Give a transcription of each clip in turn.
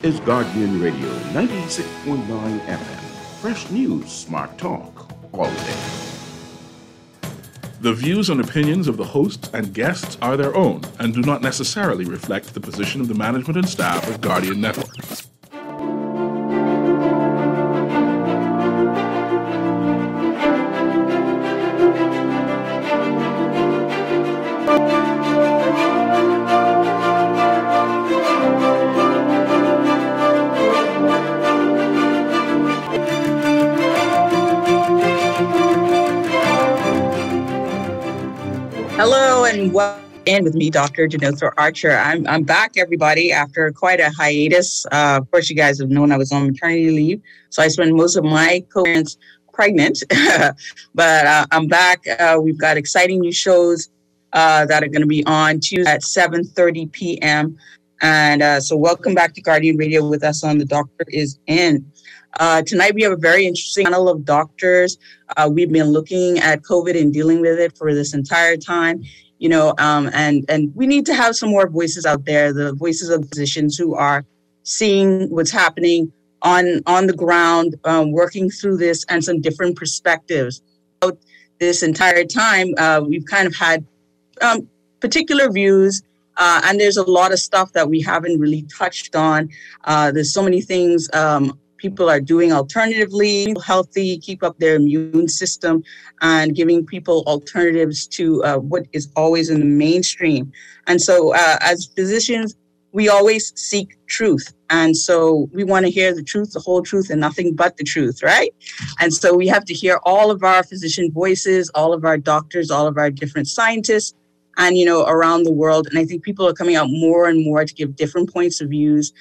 is Guardian Radio 96.9 FM. Fresh news, smart talk, all day. The views and opinions of the hosts and guests are their own and do not necessarily reflect the position of the management and staff of Guardian Network. Hello and welcome in with me, Dr. Denotha Archer. I'm back, everybody, after quite a hiatus. Of course, you guys have known I was on maternity leave, so I spent most of my co-parents pregnant. But I'm back. We've got exciting new shows that are going to be on Tuesday at 7:30 p.m. And so welcome back to Guardian Radio with us on The Doctor Is In. Tonight, we have a very interesting panel of doctors. We've been looking at COVID and dealing with it for this entire time, and we need to have some more voices out there, the voices of physicians who are seeing what's happening on the ground, working through this and some different perspectives. This entire time, we've kind of had particular views, and there's a lot of stuff that we haven't really touched on. There's so many things people are doing alternatively, healthy, keep up their immune system, and giving people alternatives to what is always in the mainstream. And so as physicians, we always seek truth. And so we want to hear the truth, the whole truth, and nothing but the truth, right? And so we have to hear all of our physician voices, all of our doctors, all of our different scientists, and, around the world. And I think people are coming out more and more to give different points of views.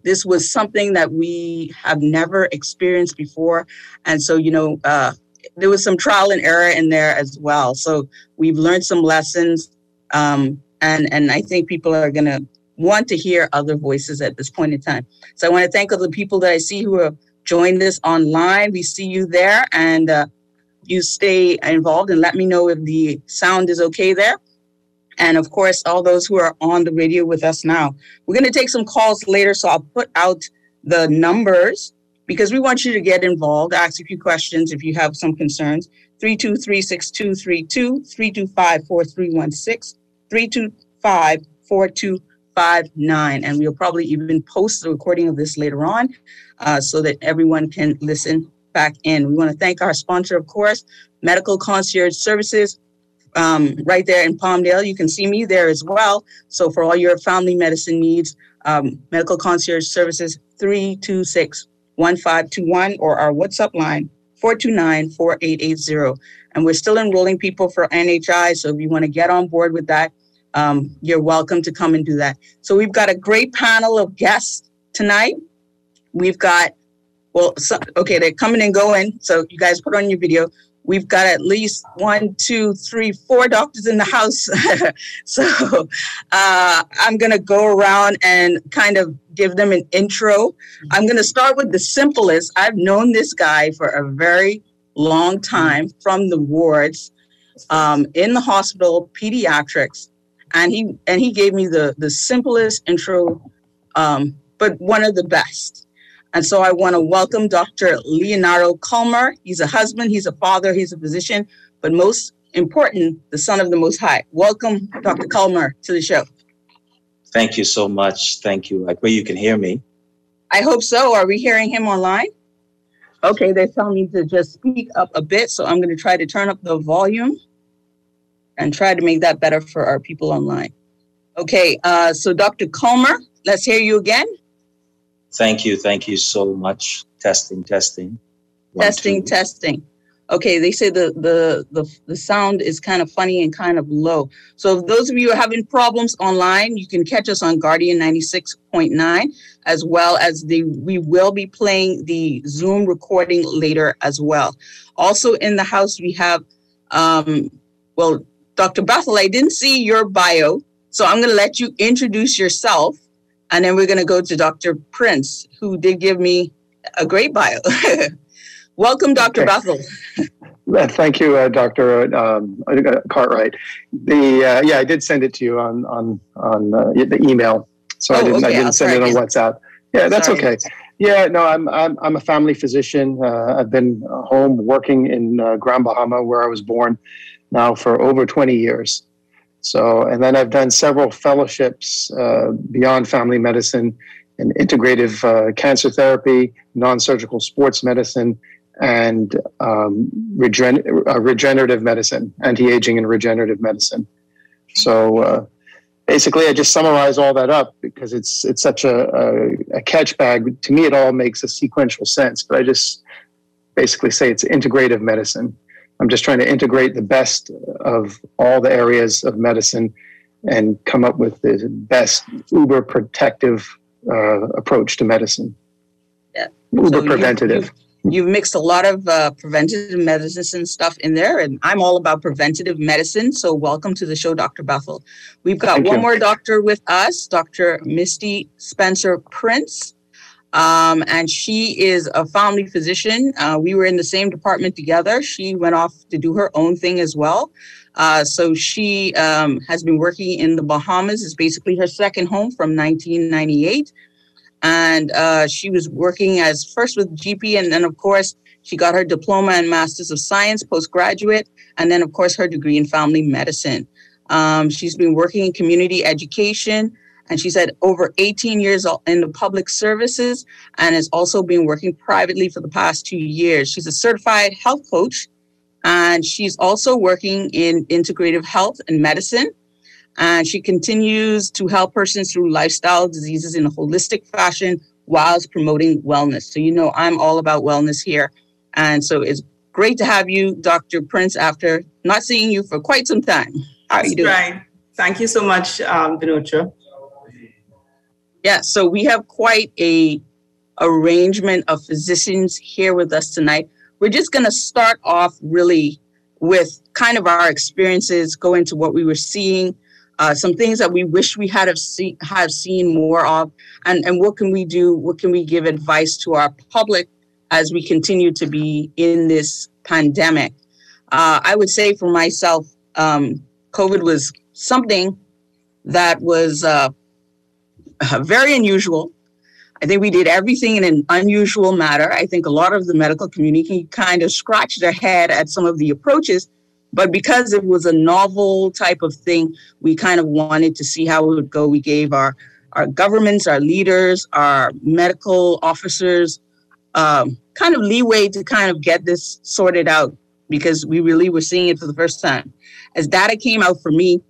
This was something that we have never experienced before. And so, there was some trial and error in there as well. So we've learned some lessons. And I think people are going to want to hear other voices at this point in time. So I want to thank all the people that I see who have joined us online. We see you there, and you stay involved and let me know if the sound is okay there. And of course, all those who are on the radio with us now. We're going to take some calls later, so I'll put out the numbers because we want you to get involved, ask a few questions if you have some concerns. 323-6232, 325-4316, 325-4259. And we'll probably even post the recording of this later on so that everyone can listen back in. We want to thank our sponsor, of course, Medical Concierge Services. Right there in Palmdale. You can see me there as well. So for all your family medicine needs, Medical Concierge Services, 326-1521, or our WhatsApp line, 429-4880. And we're still enrolling people for NHI. So if you want to get on board with that, you're welcome to come and do that. So we've got a great panel of guests tonight. We've got, they're coming and going. So you guys put on your video. We've got at least 1, 2, 3, 4 doctors in the house. So I'm going to go around and kind of give them an intro. I'm going to start with the simplest. I've known this guy for a very long time from the wards in the hospital, pediatrics. And he gave me the simplest intro, but one of the best. And so I want to welcome Dr. Leonardo Culmer. He's a husband, he's a father, he's a physician, but most important, the son of the Most High. Welcome, Dr. Culmer, to the show. Thank you so much. Thank you. I pray you can hear me. I hope so. Are we hearing him online? Okay, they're telling me to just speak up a bit, so I'm going to try to turn up the volume and try to make that better for our people online. Okay, so Dr. Culmer, let's hear you again. Thank you. Thank you so much. Testing. Testing. Okay, they say the sound is kind of funny and kind of low. So if those of you who are having problems online, you can catch us on Guardian 96.9, as well as we will be playing the Zoom recording later as well. Also in the house, we have, Dr. Bethel, I didn't see your bio, so I'm going to let you introduce yourself. And then we're going to go to Dr. Prince, who did give me a great bio. Welcome, Dr. Bethel. Thank you, Dr. Cartwright. I did send it to you on the email, so I didn't send it on WhatsApp. Yeah, that's Sorry. okay. Yeah, no, I'm a family physician. I've been home working in Grand Bahama, where I was born, now for over 20 years. So, and then I've done several fellowships beyond family medicine in integrative cancer therapy, non-surgical sports medicine, and regenerative medicine, anti-aging and regenerative medicine. So basically, I just summarize all that up because it's such a catch bag. To me, it all makes a sequential sense, but I just basically say it's integrative medicine. I'm just trying to integrate the best of all the areas of medicine and come up with the best uber protective approach to medicine. Yeah. Uber preventative. You've mixed a lot of preventative medicine stuff in there, and I'm all about preventative medicine. So welcome to the show, Dr. Bethel. We've got Thank one you. more doctor with us, Dr. Misty Spencer Prince. And she is a family physician. We were in the same department together. She went off to do her own thing as well. So she has been working in the Bahamas. It's basically her second home from 1998. And she was working as first with GP, and then, of course, she got her diploma and Masters of Science postgraduate, and then, of course, her degree in family medicine. She's been working in community education, and she's had over 18 years in the public services and has also been working privately for the past 2 years. She's a certified health coach, and she's also working in integrative health and medicine. And she continues to help persons through lifestyle diseases in a holistic fashion whilst promoting wellness. So, you know, I'm all about wellness here. And so it's great to have you, Dr. Prince, after not seeing you for quite some time. How are you doing? Right. Thank you so much, Vinotra. Yeah, so we have quite a arrangement of physicians here with us tonight. We're just going to start off really with kind of our experiences, go into what we were seeing, some things that we wish we have seen more of, and what can we do, what can we give advice to our public as we continue to be in this pandemic. I would say for myself, COVID was something that was very unusual. I think we did everything in an unusual manner. I think a lot of the medical community kind of scratched their head at some of the approaches, but because it was a novel type of thing, we kind of wanted to see how it would go. We gave our governments, our leaders, our medical officers kind of leeway to kind of get this sorted out because we really were seeing it for the first time. As data came out for me,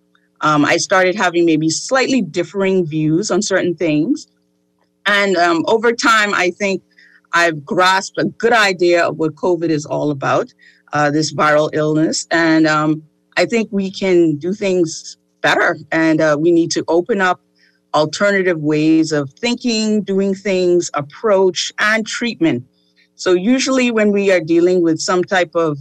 I started having maybe slightly differing views on certain things. And over time, I think I've grasped a good idea of what COVID is all about, this viral illness. And I think we can do things better. And we need to open up alternative ways of thinking, doing things, approach, and treatment. So usually when we are dealing with some type of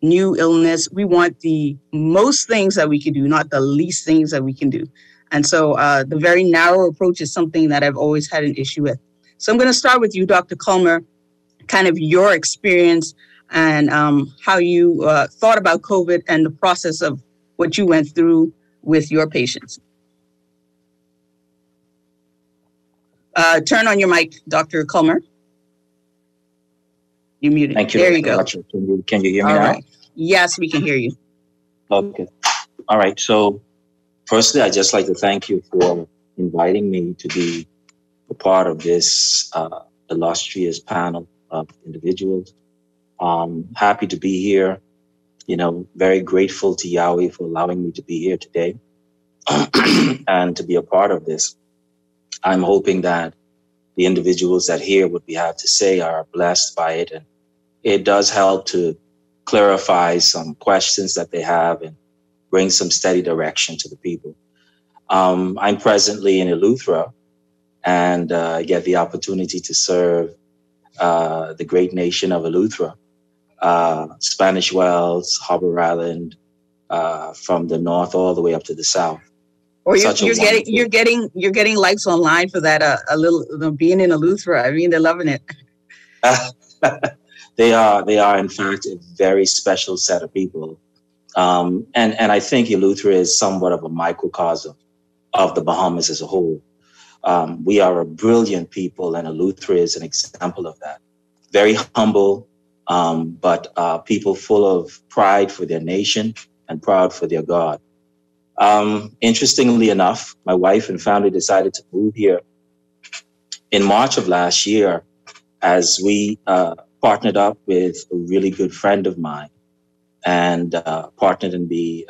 new illness, we want the most things that we can do, not the least things that we can do. And so the very narrow approach is something that I've always had an issue with. So I'm going to start with you, Dr. Culmer, kind of your experience and how you thought about COVID and the process of what you went through with your patients. Turn on your mic, Dr. Culmer. You muted. Thank you. There you go. Can you hear me All now? right. Yes, we can hear you. Okay. All right. So firstly, I'd just like to thank you for inviting me to be a part of this illustrious panel of individuals. Happy to be here. You know, very grateful to Yahweh for allowing me to be here today and to be a part of this. I'm hoping that the individuals that hear what we have to say are blessed by it. And it does help to clarify some questions that they have and bring some steady direction to the people. I'm presently in Eleuthera and I get the opportunity to serve the great nation of Eleuthera, Spanish Wells, Harbor Island, from the north all the way up to the south. Or you're getting likes online for that a little being in Eleuthera. I mean, they're loving it. They are in fact a very special set of people, and I think Eleuthera is somewhat of a microcosm of the Bahamas as a whole. We are a brilliant people, and Eleuthera is an example of that. Very humble, but people full of pride for their nation and proud for their God. Interestingly enough, my wife and family decided to move here in March of last year as we partnered up with a really good friend of mine and partnered in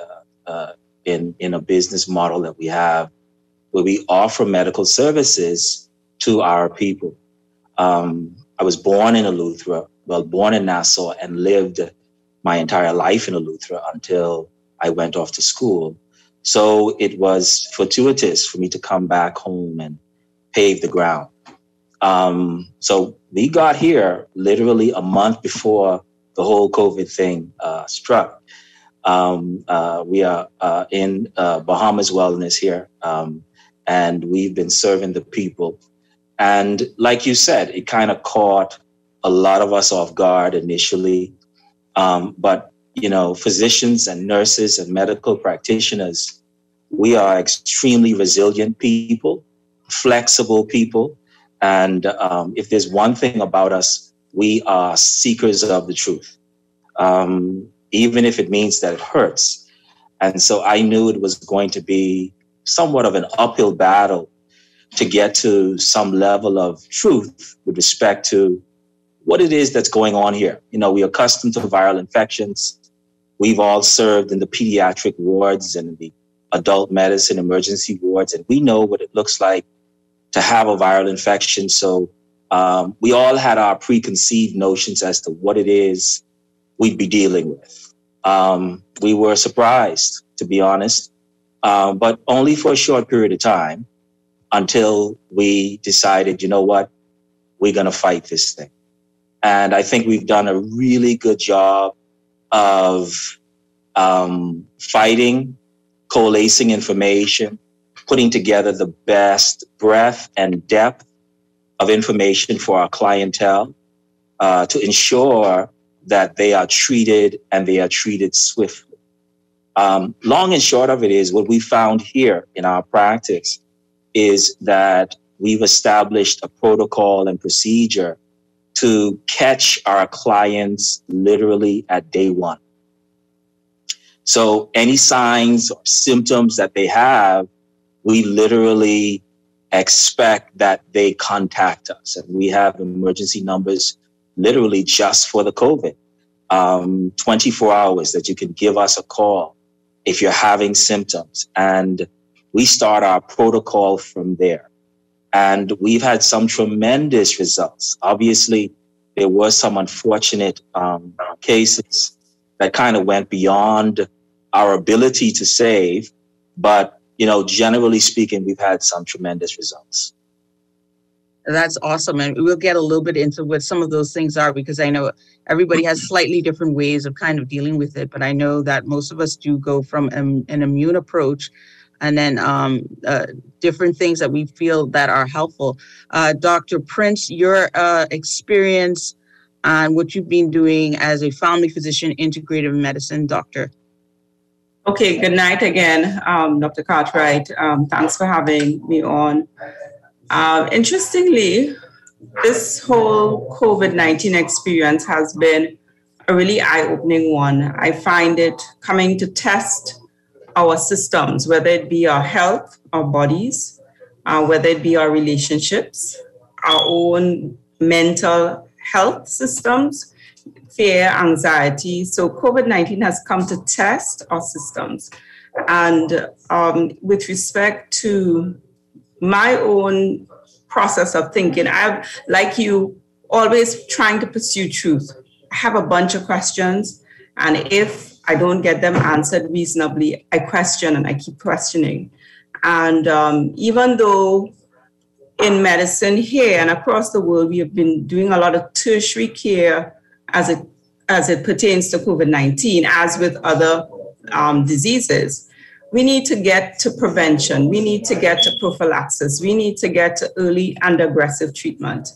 a business model that we have where we offer medical services to our people. I was born in Eleuthera, born in Nassau, and lived my entire life in Eleuthera until I went off to school. So it was fortuitous for me to come back home and pave the ground. So we got here literally a month before the whole COVID thing struck. We are in Bahamas Wellness here, and we've been serving the people. And like you said, it kind of caught a lot of us off guard initially. But, you know, physicians and nurses and medical practitioners, we are extremely resilient people, flexible people. And if there's one thing about us, we are seekers of the truth, even if it means that it hurts. And so I knew it was going to be somewhat of an uphill battle to get to some level of truth with respect to what it is that's going on here. You know, we're accustomed to viral infections. We've all served in the pediatric wards and the adult medicine emergency wards, and we know what it looks like to have a viral infection. So we all had our preconceived notions as to what it is we'd be dealing with. We were surprised, to be honest, but only for a short period of time until we decided, you know what, we're going to fight this thing. And I think we've done a really good job of fighting, coalescing information, putting together the best breadth and depth of information for our clientele to ensure that they are treated and they are treated swiftly. Long and short of it is what we found here in our practice is that we've established a protocol and procedure to catch our clients literally at day one. So any signs or symptoms that they have, we literally expect that they contact us. And we have emergency numbers literally just for the COVID. 24 hours that you can give us a call if you're having symptoms. And we start our protocol from there. And we've had some tremendous results. Obviously, there were some unfortunate cases that kind of went beyond our ability to save. But, you know, generally speaking, we've had some tremendous results. That's awesome. And we'll get a little bit into what some of those things are, because I know everybody has slightly different ways of kind of dealing with it. But I know that most of us do go from an immune approach and then different things that we feel that are helpful. Dr. Prince, your experience and what you've been doing as a family physician, integrative medicine doctor. Okay, good night again, Dr. Cartwright. Thanks for having me on. Interestingly, this whole COVID-19 experience has been a really eye-opening one. I find it coming to test our systems, whether it be our health, our bodies, whether it be our relationships, our own mental health systems, fear, anxiety. So COVID-19 has come to test our systems. And with respect to my own process of thinking, I'm, like you, always trying to pursue truth. I have a bunch of questions, and if I don't get them answered reasonably, I question and I keep questioning. And even though in medicine here and across the world, we have been doing a lot of tertiary care as it pertains to COVID-19, as with other diseases, we need to get to prevention. We need to get to prophylaxis. We need to get to early and aggressive treatment.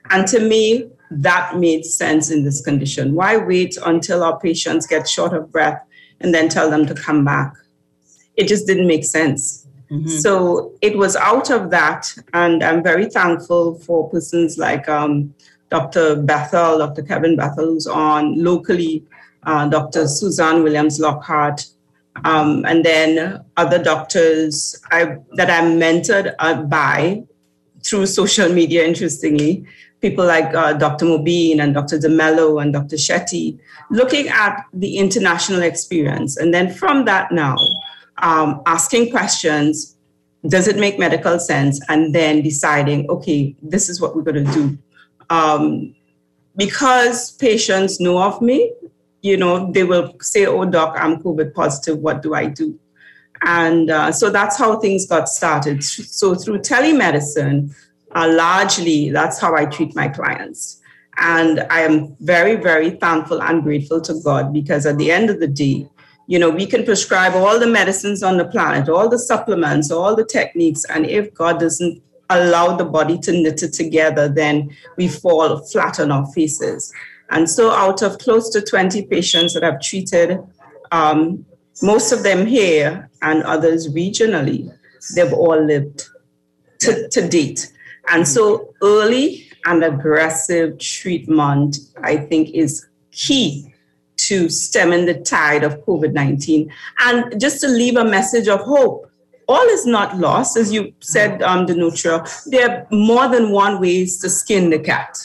And to me, that made sense in this condition. Why wait until our patients get short of breath and then tell them to come back? It just didn't make sense. Mm-hmm. So it was out of that, and I'm very thankful for persons like Dr. Bethel, Dr. Kevin Bethel, who's on locally, Dr. Suzanne Williams Lockhart, and then other doctors that I'm mentored by through social media, interestingly, people like Dr. Mobeen and Dr. DeMello and Dr. Shetty, looking at the international experience. And then from that now, asking questions, does it make medical sense? And then deciding, okay, this is what we're going to do. Because patients know of me, they will say, oh, doc, I'm COVID positive. What do I do? And so that's how things got started. So through telemedicine, largely, that's how I treat my clients. And I am very, very thankful and grateful to God, because at the end of the day, we can prescribe all the medicines on the planet, all the supplements, all the techniques. And if God doesn't allow the body to knit it together, then we fall flat on our faces. And so out of close to 20 patients that I've treated, most of them here and others regionally, they've all lived to date. And so early and aggressive treatment, I think, is key to stemming the tide of COVID-19. And just to leave a message of hope, all is not lost. As you said, Danutra, there are more than one ways to skin the cat,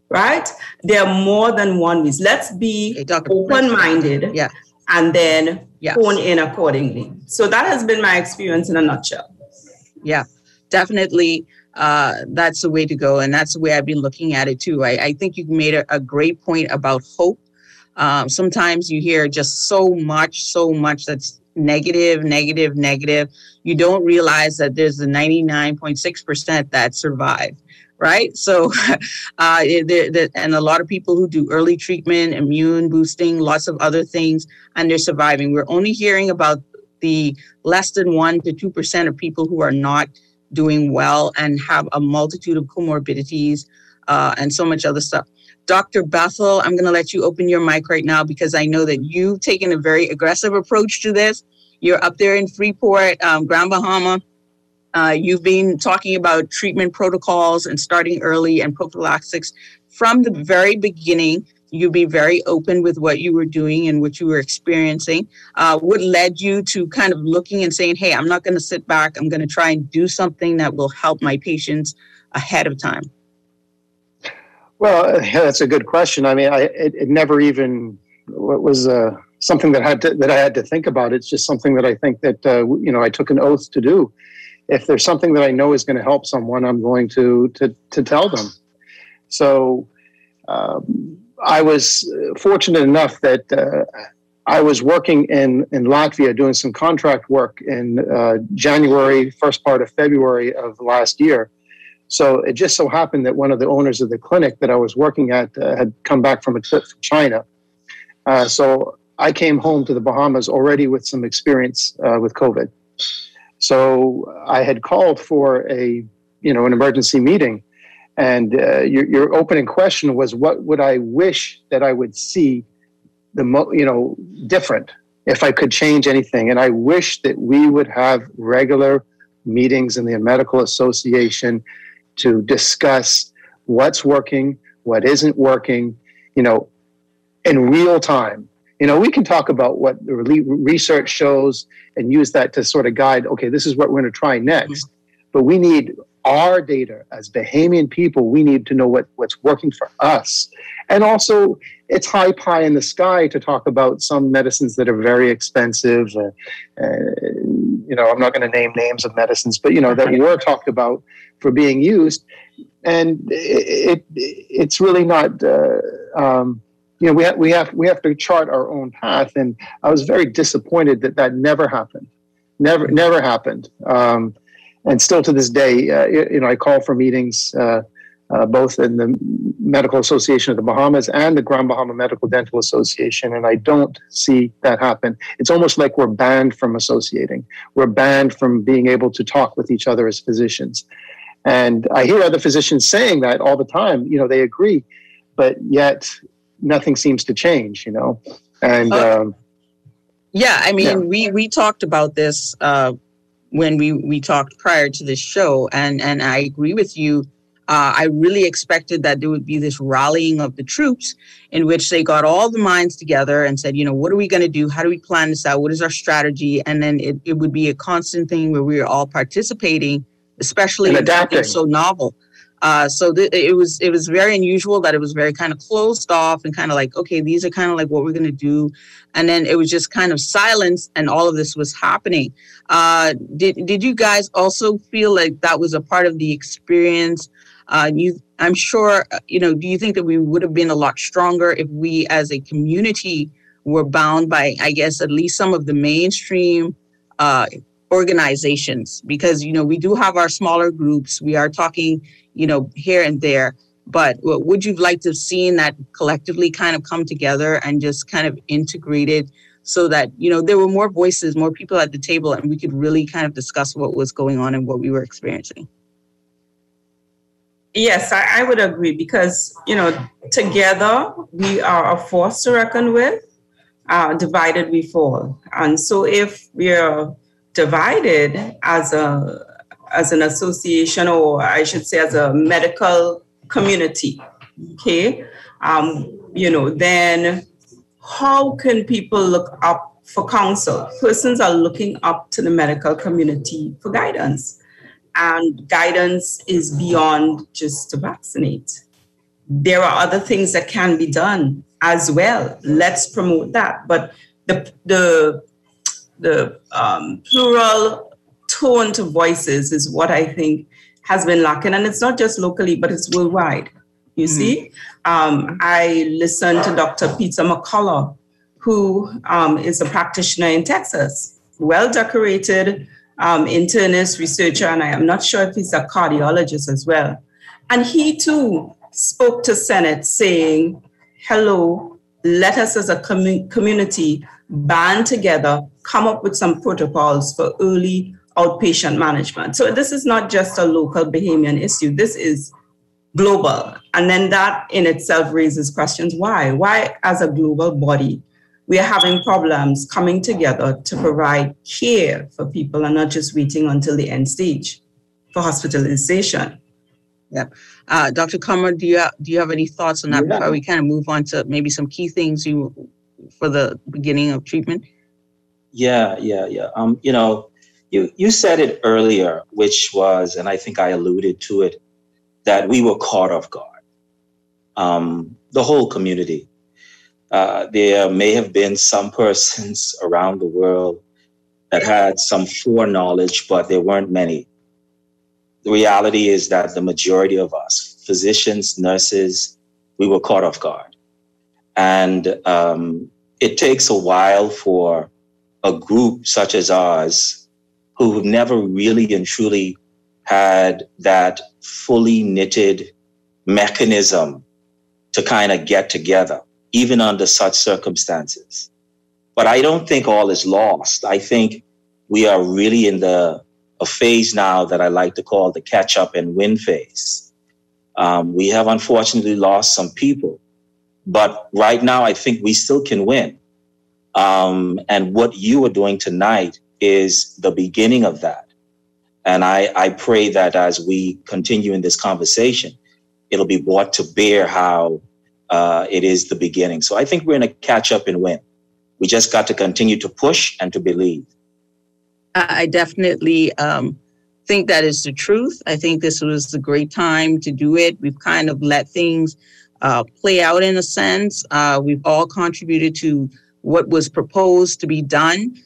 right? There are more than one ways. Let's be open-minded and then hone in accordingly. So that has been my experience in a nutshell. Yeah, definitely. That's the way to go. And that's the way I've been looking at it too. I think you made a great point about hope. Sometimes you hear just so much that's negative. You don't realize that there's the 99.6% that survive, right? So, and a lot of people who do early treatment, immune boosting, lots of other things, and they're surviving. We're only hearing about the less than 1 to 2% of people who are not doing well and have a multitude of comorbidities and so much other stuff. Dr. Bethel, I'm going to let you open your mic right now, because I know that you've taken a very aggressive approach to this. You're up there in Freeport, Grand Bahama. You've been talking about treatment protocols and starting early and prophylaxis from the very beginning. You'd be very open with what you were doing and what you were experiencing. What led you to kind of looking and saying, hey, I'm not going to sit back. I'm going to try and do something that will help my patients ahead of time? Well, that's a good question. I mean, it never even was something that I had to think about. It's just something that I think that, I took an oath to do. If there's something that I know is going to help someone, I'm going to tell them. So I was fortunate enough that I was working in Latvia doing some contract work in January, first part of February of last year. So it just so happened that one of the owners of the clinic that I was working at had come back from a trip from China. So I came home to the Bahamas already with some experience with COVID. So I had called for an emergency meeting. And your opening question was, what would I wish that I would see different if I could change anything? And I wish that we would have regular meetings in the Medical Association to discuss what's working, what isn't working, in real time. We can talk about what the research shows and use that to sort of guide, okay, this is what we're going to try next. But we need our data as Bahamian people. We need to know what's working for us. And also, it's high pie in the sky to talk about some medicines that are very expensive. I'm not going to name names of medicines, but, that were talked about for being used. And it's really not, we have to chart our own path. And I was very disappointed that never happened. Never happened. And still to this day, I call for meetings both in the Medical Association of the Bahamas and the Grand Bahama Medical Dental Association, and I don't see that happen. It's almost like we're banned from associating. We're banned from being able to talk with each other as physicians. And I hear other physicians saying that all the time. They agree, but yet nothing seems to change, And we talked about this when we talked prior to this show, and I agree with you. I really expected that there would be this rallying of the troops in which they got all the minds together and said, what are we going to do? How do we plan this out? What is our strategy? And then it would be a constant thing where we are all participating, especially in something so novel. It was very unusual that it was very kind of closed off and kind of like, okay, these are kind of like what we're going to do. And then it was just kind of silence and all of this was happening. Did you guys also feel like that was a part of the experience? I'm sure, do you think that we would have been a lot stronger if we as a community were bound by, I guess, at least some of the mainstream organizations? Because, we do have our smaller groups. We are talking, here and there. But would you like to have seen that collectively kind of come together and just kind of integrated so that, there were more voices, more people at the table, and we could really kind of discuss what was going on and what we were experiencing? Yes, I would agree because, together we are a force to reckon with. Divided we fall. And so if we are divided as an association, or I should say as a medical community, okay, then how can people look up for counsel? Persons are looking up to the medical community for guidance. And guidance is beyond just to vaccinate. There are other things that can be done as well. Let's promote that. But the plural tone to voices is what I think has been lacking. And it's not just locally, but it's worldwide. You see? I listened to Dr. Peter McCullough, who is a practitioner in Texas, well-decorated internist, researcher, and I am not sure if he's a cardiologist as well. And he too spoke to Senate saying, hello, let us as a community band together, come up with some protocols for early outpatient management. So this is not just a local Bahamian issue, this is global. And then that in itself raises questions, why? Why as a global body, we are having problems coming together to provide care for people and not just waiting until the end stage for hospitalization. Yeah. Dr. Comer, do you have any thoughts on that before we kind of move on to maybe some key things for the beginning of treatment? Yeah. You said it earlier, which was, and I think I alluded to it, that we were caught off guard. The whole community. There may have been some persons around the world that had some foreknowledge, but there weren't many. The reality is that the majority of us, physicians, nurses, we were caught off guard. And it takes a while for a group such as ours, who never really and truly had that fully knitted mechanism to kind of get together, even under such circumstances. But I don't think all is lost. I think we are really in a phase now that I like to call the catch up and win phase. We have unfortunately lost some people, but right now I think we still can win. And what you are doing tonight is the beginning of that. And I pray that as we continue in this conversation, it'll be brought to bear how it is the beginning. So I think we're going to catch up and win. We just got to continue to push and to believe. I definitely think that is the truth. I think this was the great time to do it. We've kind of let things play out in a sense. We've all contributed to what was proposed to be done.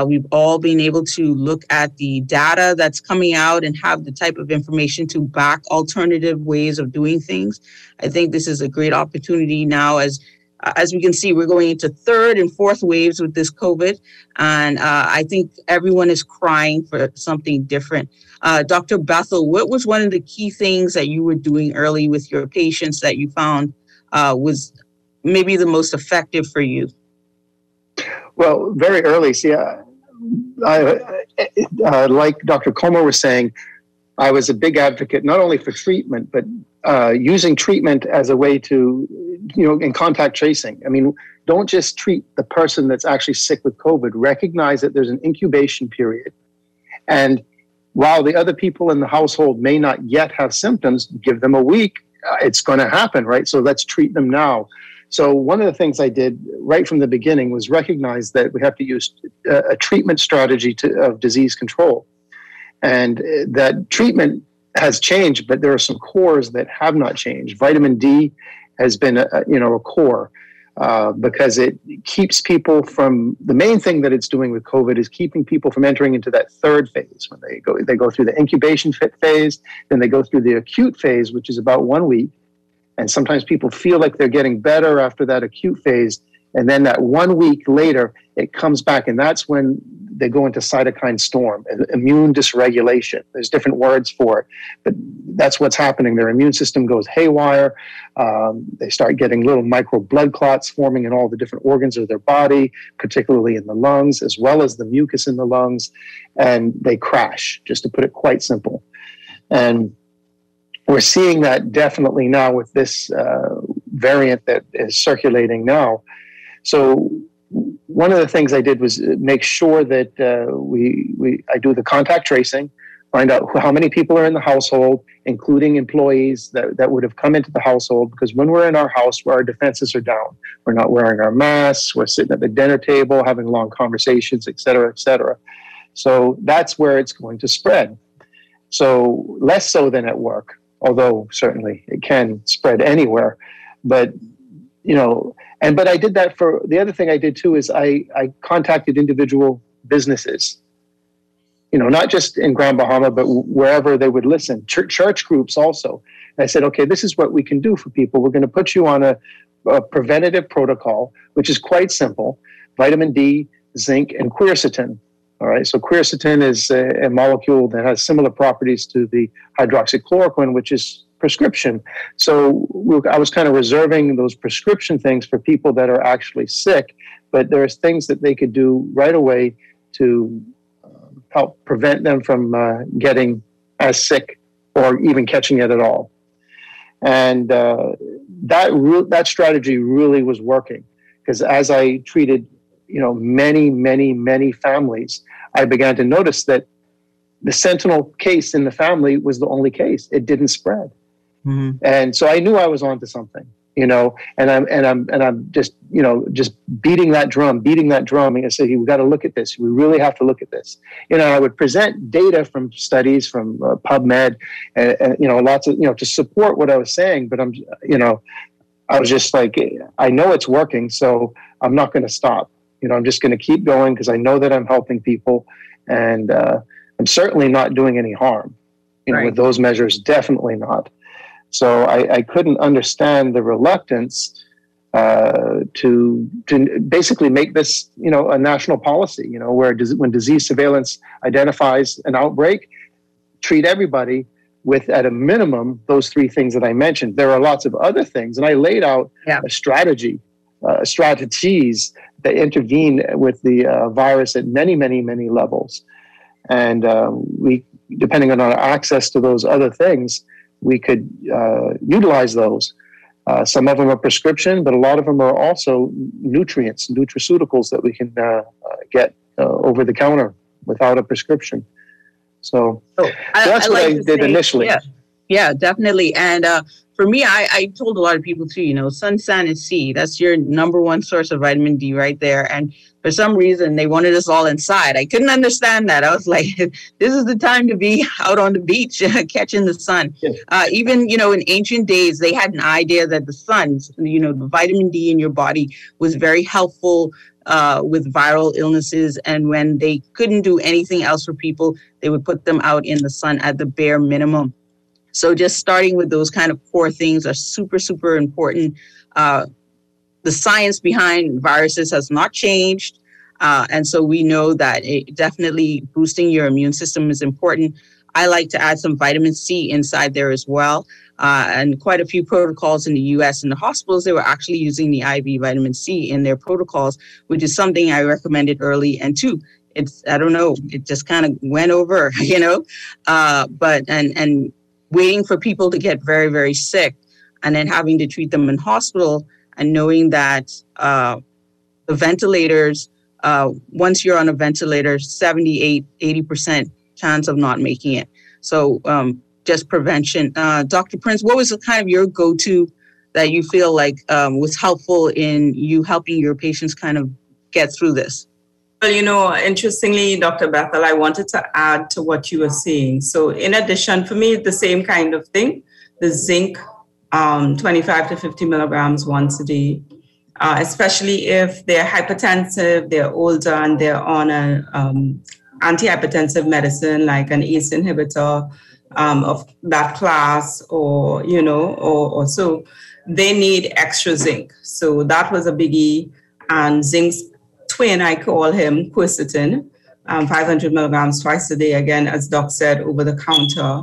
We've all been able to look at the data that's coming out and have the type of information to back alternative ways of doing things. I think this is a great opportunity now. As we can see, we're going into third and fourth waves with this COVID. And I think everyone is crying for something different. Dr. Bethel, what was one of the key things that you were doing early with your patients that you found was maybe the most effective for you? Well, very early. See, like Dr. Comer was saying, I was a big advocate not only for treatment, but using treatment as a way to, in contact tracing. I mean, don't just treat the person that's actually sick with COVID. Recognize that there's an incubation period And while the other people in the household may not yet have symptoms, give them a week. It's going to happen, right? So let's treat them now. So one of the things I did right from the beginning was recognize that we have to use a treatment strategy of disease control. And that treatment has changed, but there are some cores that have not changed. Vitamin D has been a core because it keeps people from, the main thing that it's doing with COVID is keeping people from entering into that third phase. When they go through the incubation phase, then they go through the acute phase, which is about 1 week. And sometimes people feel like they're getting better after that acute phase. And then that 1 week later, it comes back. And that's when they go into cytokine storm, immune dysregulation. There's different words for it, but that's what's happening. Their immune system goes haywire. They start getting little micro blood clots forming in all the different organs of their body, particularly in the lungs, as well as the mucus in the lungs. And they crash, just to put it quite simple. And we're seeing that definitely now with this variant that is circulating now. So one of the things I did was make sure that I do the contact tracing, find out how many people are in the household, including employees that would have come into the household, because when we're in our house, where our defenses are down, we're not wearing our masks, we're sitting at the dinner table, having long conversations, et cetera, et cetera. So that's where it's going to spread. So less so than at work, although certainly it can spread anywhere. But, but I did that for, the other thing I did too is I contacted individual businesses, not just in Grand Bahama, but wherever they would listen, church groups also. And I said, okay, this is what we can do for people. We're going to put you on a preventative protocol, which is quite simple: vitamin D, zinc, and quercetin. All right. So quercetin is a molecule that has similar properties to the hydroxychloroquine, which is prescription. So I was kind of reserving those prescription things for people that are actually sick, but there's things that they could do right away to help prevent them from getting as sick or even catching it at all. And that strategy really was working, because as I treated many families, I began to notice that the sentinel case in the family was the only case. It didn't spread. Mm-hmm. And so I knew I was onto something, and I'm just beating that drum. And I said, we got to look at this. We really have to look at this. I would present data from studies from PubMed and lots of, to support what I was saying, but I was just like, I know it's working, so I'm not going to stop. I'm just going to keep going because I know that I'm helping people, and I'm certainly not doing any harm. Right. With those measures, definitely not. So I couldn't understand the reluctance to basically make this, a national policy. Where when disease surveillance identifies an outbreak, treat everybody with, at a minimum, those three things that I mentioned. There are lots of other things, and I laid out a strategies that intervene with the virus at many levels. And we, depending on our access to those other things, we could utilize those. Some of them are prescription, but a lot of them are also nutraceuticals that we can get over the counter without a prescription. So that's what I did initially. Yeah, definitely. And for me, I told a lot of people too, sun, sand, and sea. That's your number one source of vitamin D right there. And for some reason, they wanted us all inside. I couldn't understand that. I was like, this is the time to be out on the beach catching the sun. Yeah. Even, in ancient days, they had an idea that the sun, the vitamin D in your body was very helpful with viral illnesses. And when they couldn't do anything else for people, they would put them out in the sun at the bare minimum. So just starting with those kind of core things are super, super important. The science behind viruses has not changed. And so we know that definitely boosting your immune system is important. I like to add some vitamin C inside there as well. And quite a few protocols in the US, in the hospitals, they were actually using the IV vitamin C in their protocols, which is something I recommended early. And two, I don't know, it just kind of went over, but waiting for people to get very, very sick and then having to treat them in hospital, and knowing that the ventilators, once you're on a ventilator, 78, 80% chance of not making it. So just prevention. Dr. Prince, what was kind of your go-to that you feel like was helpful in you helping your patients kind of get through this? Well, interestingly, Dr. Bethel, I wanted to add to what you were saying. So in addition, for me, the same kind of thing, the zinc, 25 to 50 milligrams once a day, especially if they're hypertensive, they're older, and they're on an antihypertensive medicine like an ACE inhibitor of that class, or so they need extra zinc. So that was a biggie. And zinc's twin, I call him, quercetin, 500 milligrams twice a day, again, as Doc said, over the counter.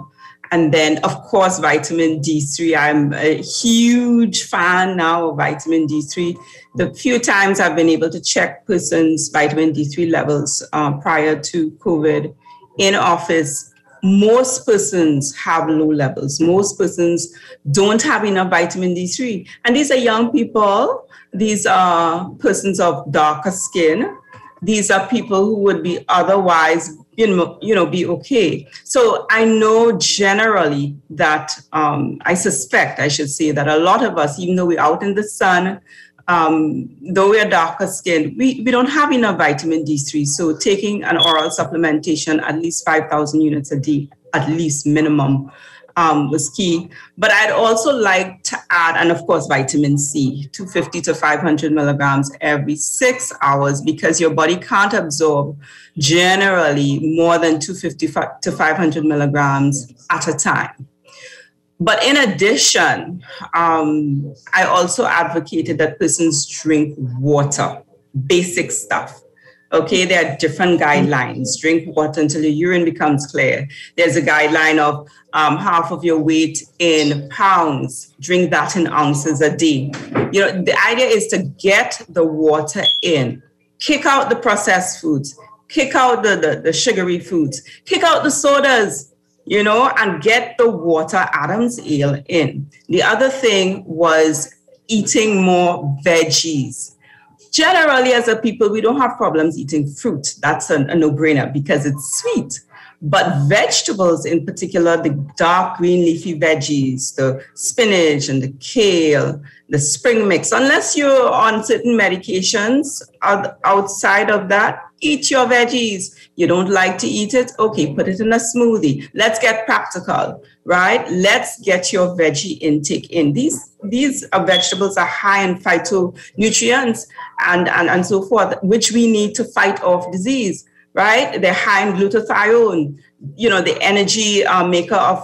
And then, of course, vitamin D3. I'm a huge fan now of vitamin D3. The few times I've been able to check persons' vitamin D3 levels prior to COVID in office, most persons have low levels. Most persons don't have enough vitamin D3. And these are young people. These are persons of darker skin. These are people who would be otherwise, be okay. So I know generally that, I suspect, I should say, that a lot of us, even though we're out in the sun, though we're darker skinned, we don't have enough vitamin D3. So taking an oral supplementation, at least 5,000 units a day, at least minimum, was key. But I'd also like to add, and of course, vitamin C, 250 to 500 milligrams every 6 hours, because your body can't absorb generally more than 250 to 500 milligrams at a time. But in addition, I also advocated that persons drink water, basic stuff. Okay, there are different guidelines. Drink water until your urine becomes clear. There's a guideline of half of your weight in pounds. Drink that in ounces a day. The idea is to get the water in. Kick out the processed foods. Kick out the sugary foods. Kick out the sodas, and get the water Adam's ale in. The other thing was eating more veggies. Generally, as a people, we don't have problems eating fruit. That's a no-brainer because it's sweet. But vegetables in particular, the dark green leafy veggies, the spinach and the kale, the spring mix, unless you're on certain medications outside of that, eat your veggies. You don't like to eat it? Okay, put it in a smoothie. Let's get practical, right? Let's get your veggie intake in. These vegetables are high in phytonutrients and so forth, which we need to fight off disease, right? They're high in glutathione, the energy maker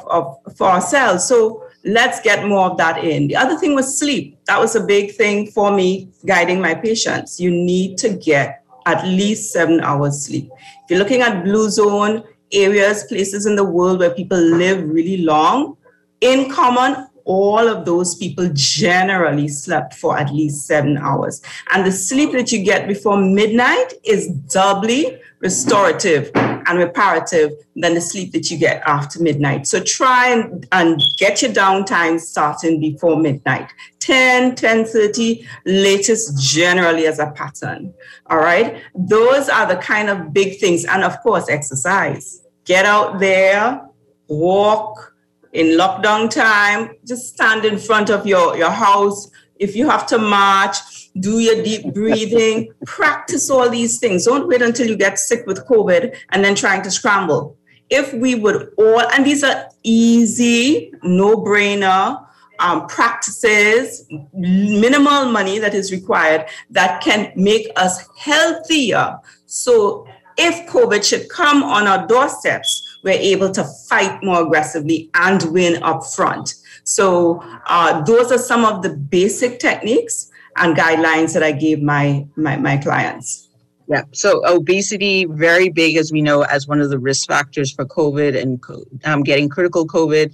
for our cells. So let's get more of that in. The other thing was sleep. That was a big thing for me guiding my patients. You need to get at least 7 hours sleep. If you're looking at blue zone areas, places in the world where people live really long, in common, all of those people generally slept for at least 7 hours. And the sleep that you get before midnight is doubly restorative and reparative than the sleep that you get after midnight. So try and get your downtime starting before midnight. 10:30, latest generally as a pattern. All right. Those are the kind of big things. And of course, exercise. Get out there, walk. In lockdown time, just stand in front of your house. If you have to march, do your deep breathing, practice all these things. Don't wait until you get sick with COVID and then trying to scramble. If we would all, and these are easy, no-brainer practices, minimal money that is required that can make us healthier. So if COVID should come on our doorsteps, we're able to fight more aggressively and win up front. So those are some of the basic techniques and guidelines that I gave my clients. Yeah. So obesity, very big, as we know, as one of the risk factors for COVID and getting critical COVID.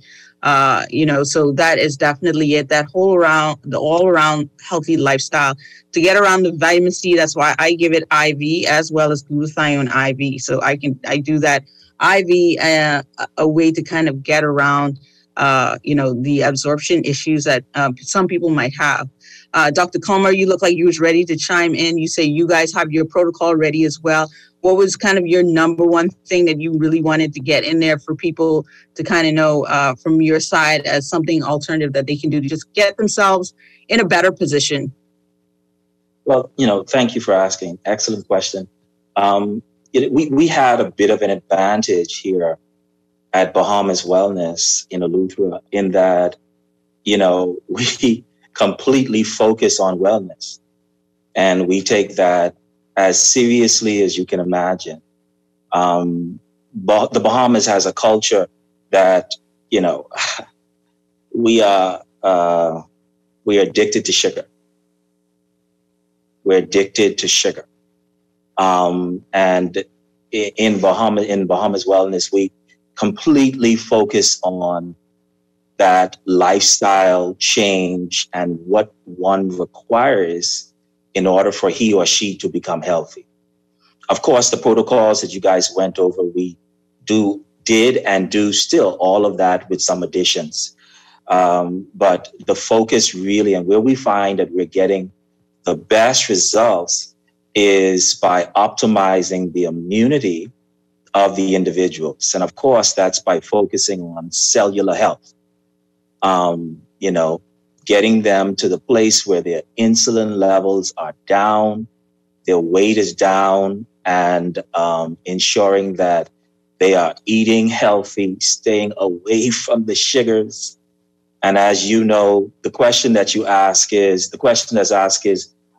So that is definitely it. That all around healthy lifestyle to get around the vitamin C. That's why I give it IV as well as glutathione IV. So I do that IV, a way to kind of get around, the absorption issues that some people might have. Dr. Comer, you look like you was ready to chime in. You say you guys have your protocol ready as well. what was kind of your number one thing that you really wanted to get in there for people to kind of know from your side as something alternative that they can do to just get themselves in a better position? Well, thank you for asking. Excellent question. We had a bit of an advantage here at Bahamas Wellness in Eleuthera in that, we completely focus on wellness, and we take that as seriously as you can imagine. The Bahamas has a culture that, we are addicted to sugar. We're addicted to sugar. And in Bahamas Wellness, we completely focus on that lifestyle change and what one requires in order for he or she to become healthy. Of course, the protocols that you guys went over, we did and do still all of that with some additions. But the focus really, and where we find that we're getting the best results, is by optimizing the immunity of the individuals. And of course, that's by focusing on cellular health. Getting them to the place where their insulin levels are down, their weight is down, and ensuring that they are eating healthy, staying away from the sugars. And as you know, the question that's asked is,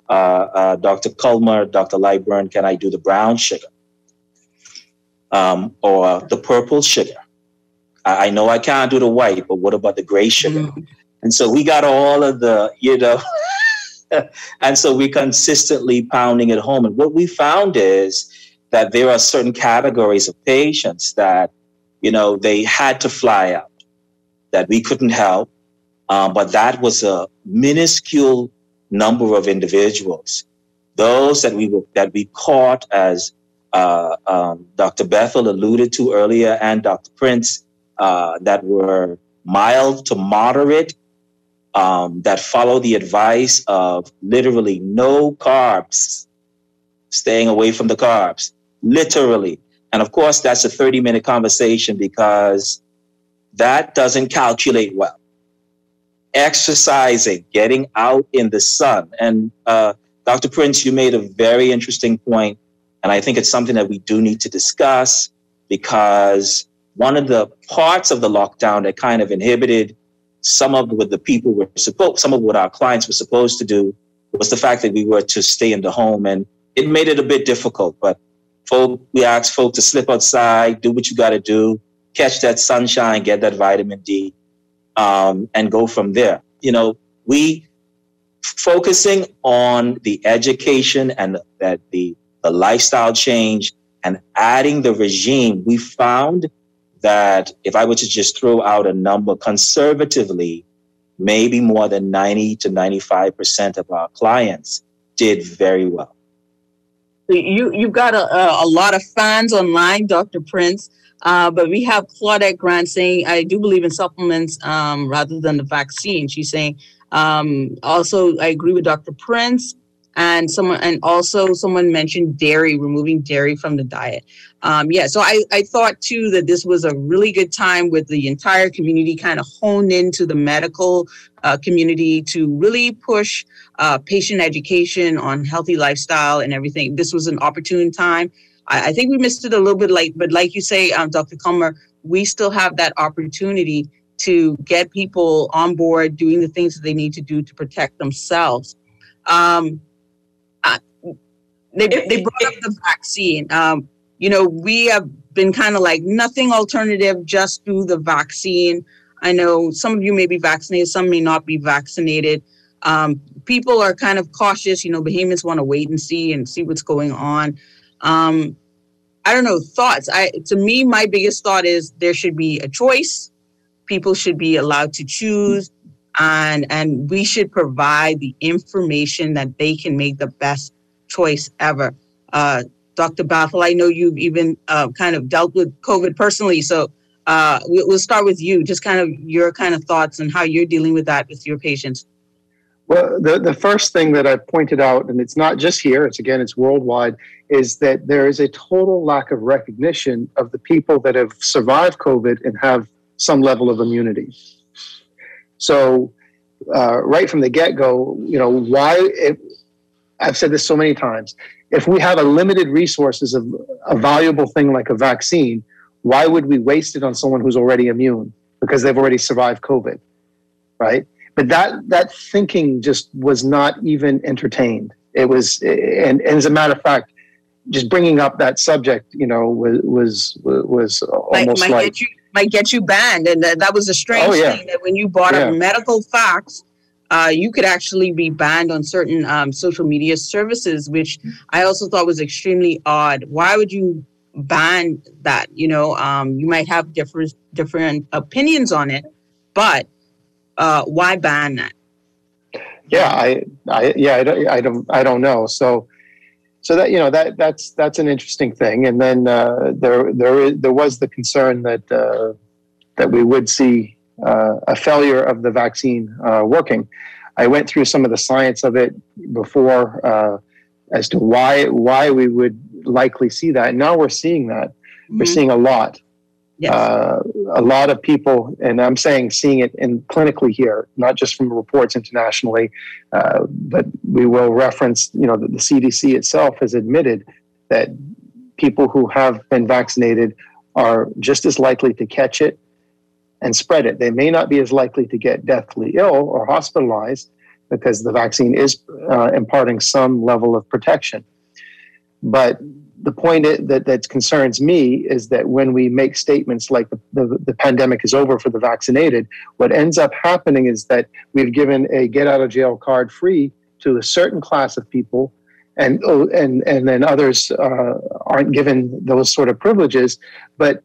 Dr. Culmer, Dr. Lightburn, can I do the brown sugar or the purple sugar? I know I can't do the white, but what about the gray sugar? Mm-hmm. And so we got all of the, and so we consistently pounding it home. And what we found is that there are certain categories of patients that, they had to fly out, that we couldn't help. But that was a minuscule number of individuals. Those that we caught, as Dr. Bethel alluded to earlier, and Dr. Prince, that were mild to moderate, that follow the advice of literally no carbs, staying away from the carbs, literally. And of course, that's a 30-minute conversation because that doesn't calculate well. Exercising, getting out in the sun. And Dr. Prince, you made a very interesting point, and I think it's something that we do need to discuss, because one of the parts of the lockdown that kind of inhibited some of what our clients were supposed to do was the fact that we were to stay in the home, and it made it a bit difficult. But we asked folk to slip outside, do what you got to do, catch that sunshine, get that vitamin D, and go from there. We focusing on the education and that the lifestyle change and adding the regime. We found that if I were to just throw out a number conservatively, maybe more than 90 to 95% of our clients did very well. You've got a lot of fans online, Dr. Prince, but we have Claudette Grant saying, I do believe in supplements rather than the vaccine. She's saying, also, I agree with Dr. Prince. And someone mentioned dairy, removing dairy from the diet. So I thought too that this was a really good time with the entire community kind of honed into the medical community to really push patient education on healthy lifestyle and everything. This was an opportune time. I think we missed it a little bit late, but like you say, Dr. Culmer, we still have that opportunity to get people on board doing the things that they need to do to protect themselves. They brought up the vaccine. We have been kind of like nothing alternative, just do the vaccine. I know some of you may be vaccinated, some may not be vaccinated. People are kind of cautious. Bahamians want to wait and see what's going on. I don't know, thoughts. To me, my biggest thought is there should be a choice. People should be allowed to choose, and we should provide the information that they can make the best choice ever. Dr. Bethel, I know you've even kind of dealt with COVID personally, so we'll start with you. Just kind of your kind of thoughts on how you're dealing with that with your patients. Well, the first thing that I pointed out, and it's not just here, it's worldwide, is that there is a total lack of recognition of the people that have survived COVID and have some level of immunity. So right from the get-go, I've said this so many times, if we have a limited resources of a valuable thing like a vaccine, why would we waste it on someone who's already immune because they've already survived COVID, right? But that thinking just was not even entertained. It was, and as a matter of fact, just bringing up that subject, was almost might get you banned, and that was a strange thing that when you brought up medical facts, you could actually be banned on certain social media services, which I also thought was extremely odd. Why would you ban that? You might have different opinions on it, but why ban that? Yeah, I don't know. So that that's an interesting thing. And then there was the concern that we would see a failure of the vaccine working. I went through some of the science of it before as to why we would likely see that. And now we're seeing that. Mm-hmm. We're seeing a lot. Yes. A lot of people, and I'm seeing it clinically here, not just from reports internationally, but we will reference, that the CDC itself has admitted that people who have been vaccinated are just as likely to catch it and spread it. They may not be as likely to get deathly ill or hospitalized because the vaccine is imparting some level of protection. But the point that concerns me is that when we make statements like the pandemic is over for the vaccinated, what ends up happening is that we've given a get out of jail card free to a certain class of people, and then others aren't given those sort of privileges. But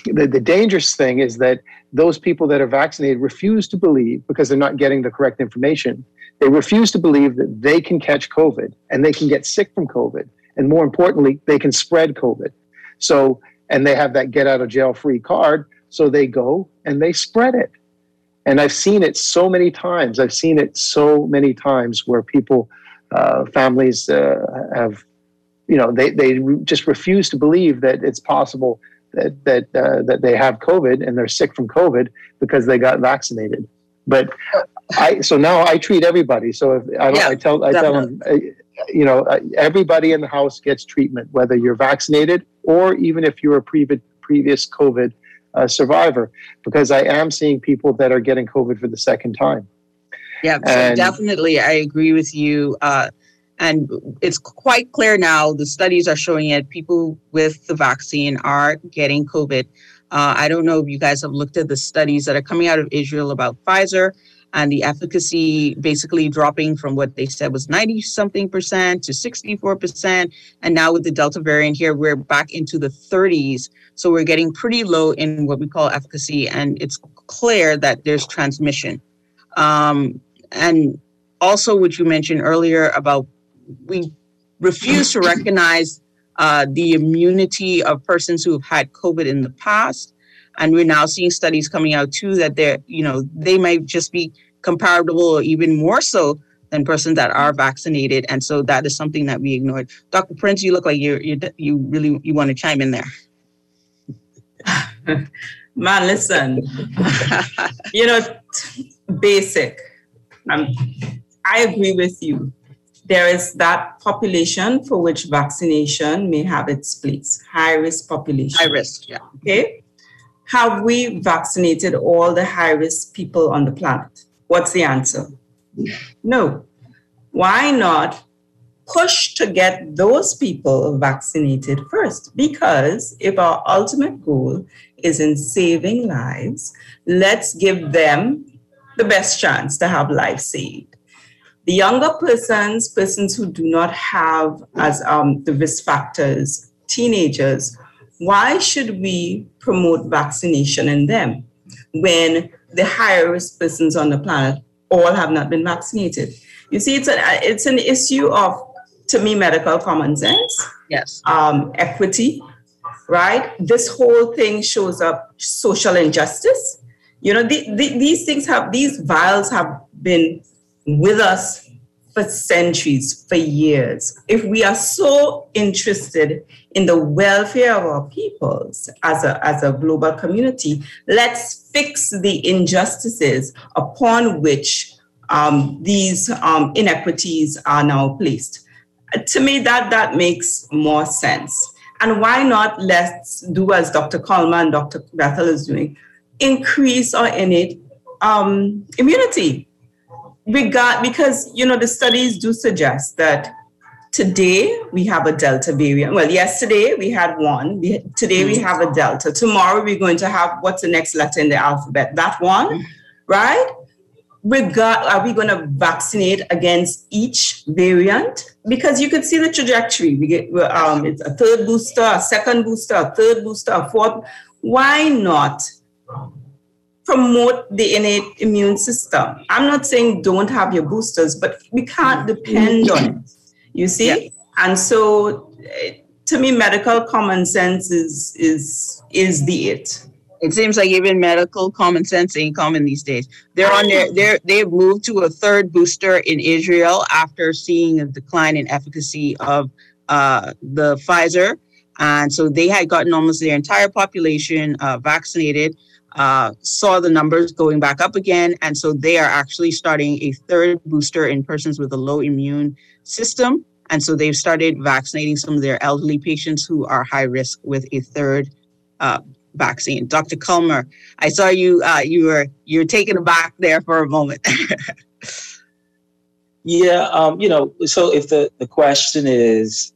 the dangerous thing is that those people that are vaccinated refuse to believe, because they're not getting the correct information, they refuse to believe that they can catch COVID and they can get sick from COVID. And more importantly, they can spread COVID. So, and they have that get out of jail free card. So they go and they spread it. And I've seen it so many times. Where people, families have, they just refuse to believe that it's possible that they have COVID and they're sick from COVID because they got vaccinated. But now I treat everybody. So if I tell them, everybody in the house gets treatment, whether you're vaccinated or even if you're a previous COVID survivor, because I am seeing people that are getting COVID for the second time. Yeah, so definitely, I agree with you. And it's quite clear now, the studies are showing it, people with the vaccine are getting COVID. I don't know if you guys have looked at the studies that are coming out of Israel about Pfizer, and the efficacy basically dropping from what they said was 90-something% to 64%. And now with the Delta variant here, we're back into the 30s. So we're getting pretty low in what we call efficacy. And it's clear that there's transmission. And also what you mentioned earlier about we refuse to recognize the immunity of persons who have had COVID in the past. And we're now seeing studies coming out too that they might just be comparable or even more so than persons that are vaccinated. And so that is something that we ignored. Dr. Prince, you look like you really want to chime in there. Man, listen, basic. I agree with you. There is that population for which vaccination may have its place. High-risk population. High risk, yeah. Okay. Have we vaccinated all the high-risk people on the planet? What's the answer? No. Why not push to get those people vaccinated first? Because if our ultimate goal is in saving lives, let's give them the best chance to have life saved. The younger persons who do not have as the risk factors, teenagers, why should we promote vaccination in them when the higher risk persons on the planet all have not been vaccinated? You see, it's an issue of, to me, medical common sense. Yes. Equity, right? This whole thing shows up social injustice. These vials have been with us for centuries, for years. If we are so interested in the welfare of our peoples as a global community, let's fix the injustices upon which these inequities are now placed. To me, that makes more sense. And why not let's do as Dr. Coleman and Dr. Bethel is doing, increase our innate immunity. Because, the studies do suggest that today we have a Delta variant. Well, yesterday we had one. Today we have a Delta. Tomorrow we're going to have, what's the next letter in the alphabet? That one, right? Are we going to vaccinate against each variant? Because you could see the trajectory. We get it's a third booster, a second booster, a third booster, a fourth. Why not promote the innate immune system? I'm not saying don't have your boosters, but we can't depend on it. You see? Yeah. And so, to me, medical common sense is the it. It seems like even medical common sense ain't common these days. They've moved to a third booster in Israel after seeing a decline in efficacy of the Pfizer. And so they had gotten almost their entire population vaccinated, saw the numbers going back up again. And so they are actually starting a third booster in persons with a low immune system. And so they've started vaccinating some of their elderly patients who are high risk with a third vaccine. Dr. Culmer, I saw you were taken aback there for a moment. Yeah, so if the question is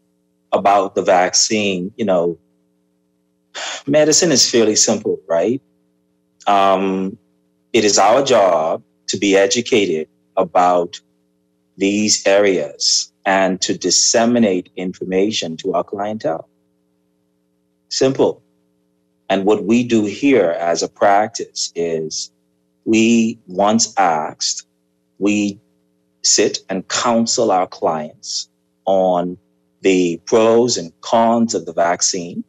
about the vaccine, medicine is fairly simple, right? It is our job to be educated about these areas and to disseminate information to our clientele. Simple. And what we do here as a practice is we sit and counsel our clients on the pros and cons of the vaccine.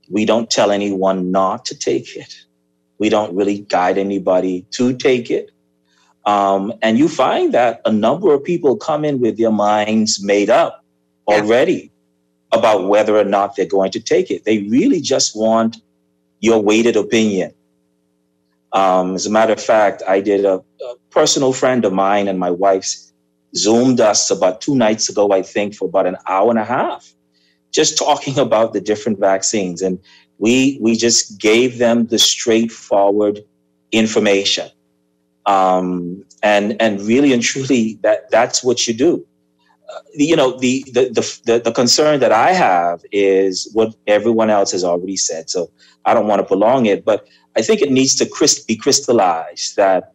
We don't tell anyone not to take it. We don't really guide anybody to take it. And you find that a number of people come in with their minds made up already about whether or not they're going to take it. They really just want your weighted opinion. As a matter of fact, I did a personal friend of mine and my wife's Zoomed us about 2 nights ago, I think, for about an hour and a half, just talking about the different vaccines. And we just gave them the straightforward information. And really and truly, that's what you do. The concern that I have is what everyone else has already said. So I don't want to prolong it, but I think it needs to be crystallized that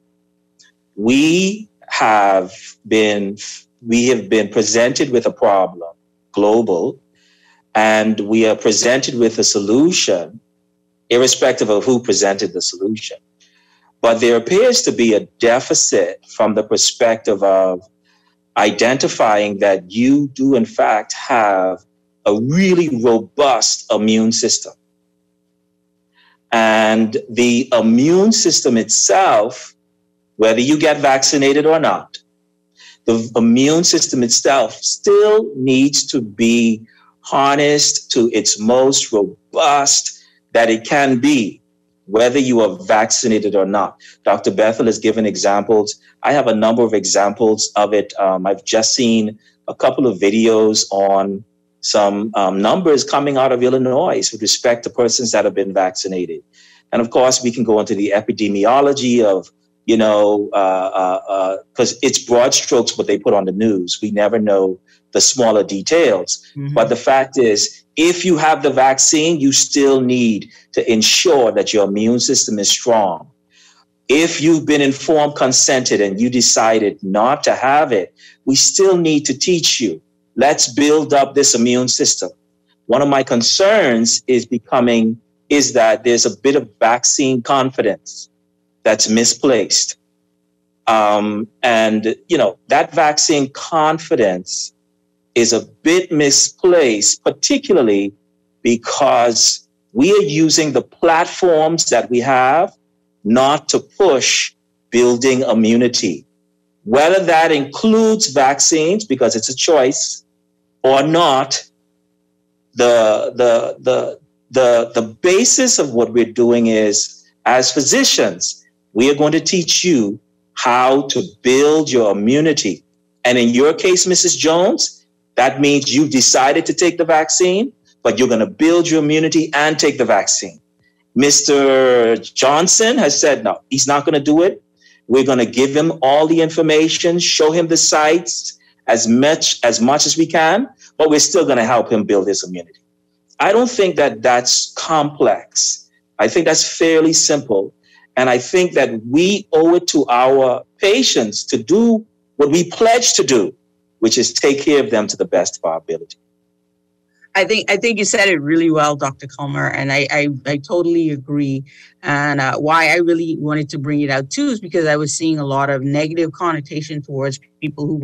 we have been presented with a problem, global, and we are presented with a solution, irrespective of who presented the solution. But there appears to be a deficit from the perspective of identifying that you do, in fact, have a really robust immune system. And the immune system itself, whether you get vaccinated or not, the immune system itself still needs to be harnessed to its most robust that it can be, whether you are vaccinated or not. Dr. Bethel has given examples. I have a number of examples of it. I've just seen a couple of videos on some numbers coming out of Illinois with respect to persons that have been vaccinated. And of course, we can go into the epidemiology of, because it's broad strokes what they put on the news. We never know the smaller details. Mm-hmm. But the fact is, if you have the vaccine, you still need to ensure that your immune system is strong. If you've been informed, consented, and you decided not to have it, we still need to teach you. Let's build up this immune system. One of my concerns is that there's a bit of vaccine confidence that's misplaced. That vaccine confidence is a bit misplaced, particularly because we are using the platforms that we have not to push building immunity. whether that includes vaccines, because it's a choice, or not, the basis of what we're doing is, as physicians, we are going to teach you how to build your immunity. And in your case, Mrs. Jones, that means you decided to take the vaccine, but you're going to build your immunity and take the vaccine. Mr. Johnson has said, no, he's not going to do it. We're going to give him all the information, show him the sites as much as we can, but we're still going to help him build his immunity. I don't think that that's complex. I think that's fairly simple. And I think that we owe it to our patients to do what we pledge to do, which is take care of them to the best of our ability. I think you said it really well, Dr. Culmer, and I totally agree. And why I really wanted to bring it out too is because I was seeing a lot of negative connotation towards people who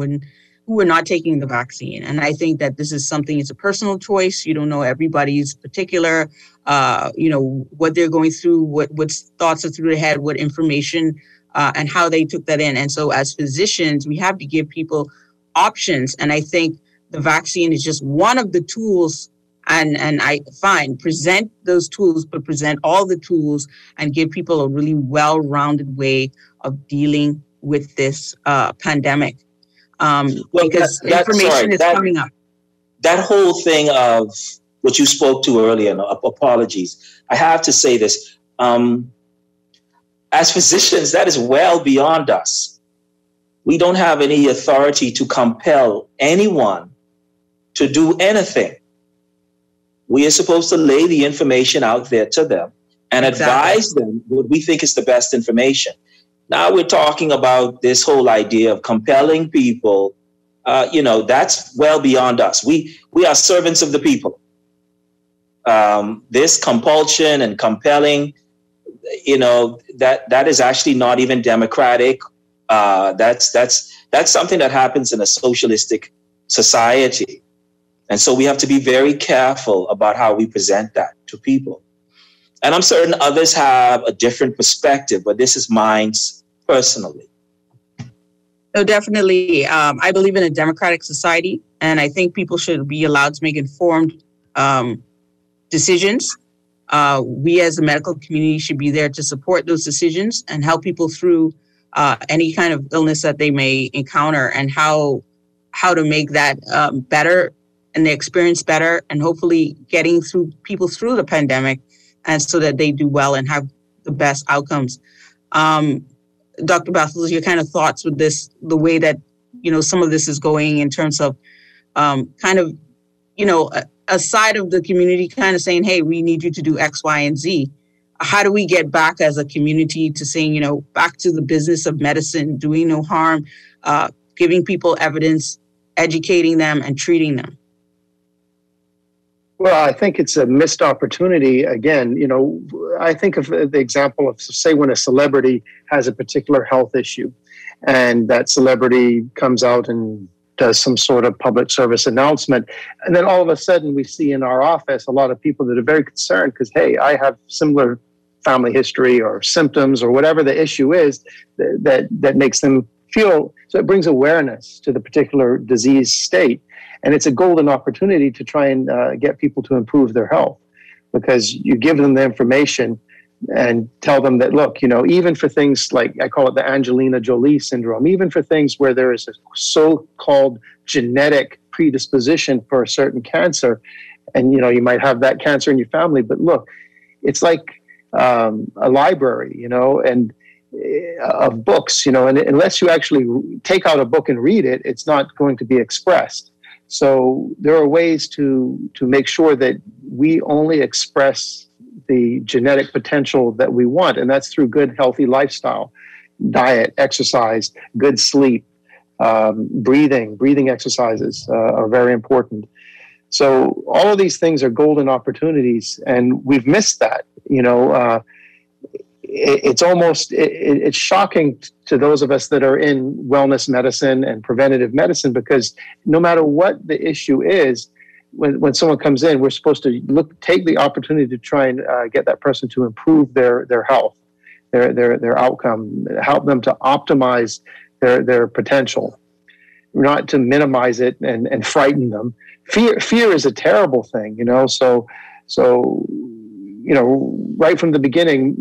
were not taking the vaccine. And I think that this is something, it's a personal choice. You don't know everybody's particular, what they're going through, what thoughts are through their head, what information and how they took that in. And so as physicians, we have to give people options. And I think the vaccine is just one of the tools, and I find present those tools, but present all the tools and give people a really well-rounded way of dealing with this pandemic. Because information is coming up. That whole thing of what you spoke to earlier, and apologies, I have to say this. As physicians, that is well beyond us. We don't have any authority to compel anyone to do anything. We are supposed to lay the information out there to them and advise them what we think is the best information. Now we're talking about this whole idea of compelling people. That's well beyond us. We are servants of the people. This compulsion and compelling, that is actually not even democratic. That's something that happens in a socialistic society. And so we have to be very careful about how we present that to people. And I'm certain others have a different perspective, but this is mine personally. No, definitely. I believe in a democratic society, and I think people should be allowed to make informed decisions. We as the medical community should be there to support those decisions and help people through any kind of illness that they may encounter, and how to make that better and the experience better, and hopefully getting people through the pandemic, and so that they do well and have the best outcomes. Dr. Bastos, your kind of thoughts with this, the way that, some of this is going in terms of a side of the community kind of saying, hey, we need you to do X, Y, and Z. How do we get back as a community to saying, back to the business of medicine, doing no harm, giving people evidence, educating them and treating them? Well, I think it's a missed opportunity. Again, I think of the example of, say, when a celebrity has a particular health issue and that celebrity comes out and does some sort of public service announcement. And then all of a sudden we see in our office a lot of people that are very concerned because, hey, I have similar family history or symptoms or whatever the issue is that makes them feel. So it brings awareness to the particular disease state. And it's a golden opportunity to try and get people to improve their health, because you give them the information and tell them that, look, even for things like, I call it the Angelina Jolie syndrome, even for things where there is a so-called genetic predisposition for a certain cancer, and, you might have that cancer in your family, but look, it's like a library, and of books, and unless you actually take out a book and read it, it's not going to be expressed. So there are ways to make sure that we only express the genetic potential that we want, and that's through good, healthy lifestyle, diet, exercise, good sleep, breathing exercises are very important. So all of these things are golden opportunities, and we've missed that. It's shocking to those of us that are in wellness medicine and preventative medicine, because no matter what the issue is, when someone comes in, we're supposed to take the opportunity to try and get that person to improve their health, their outcome, help them to optimize their potential, not to minimize it and frighten them. Fear is a terrible thing, So right from the beginning,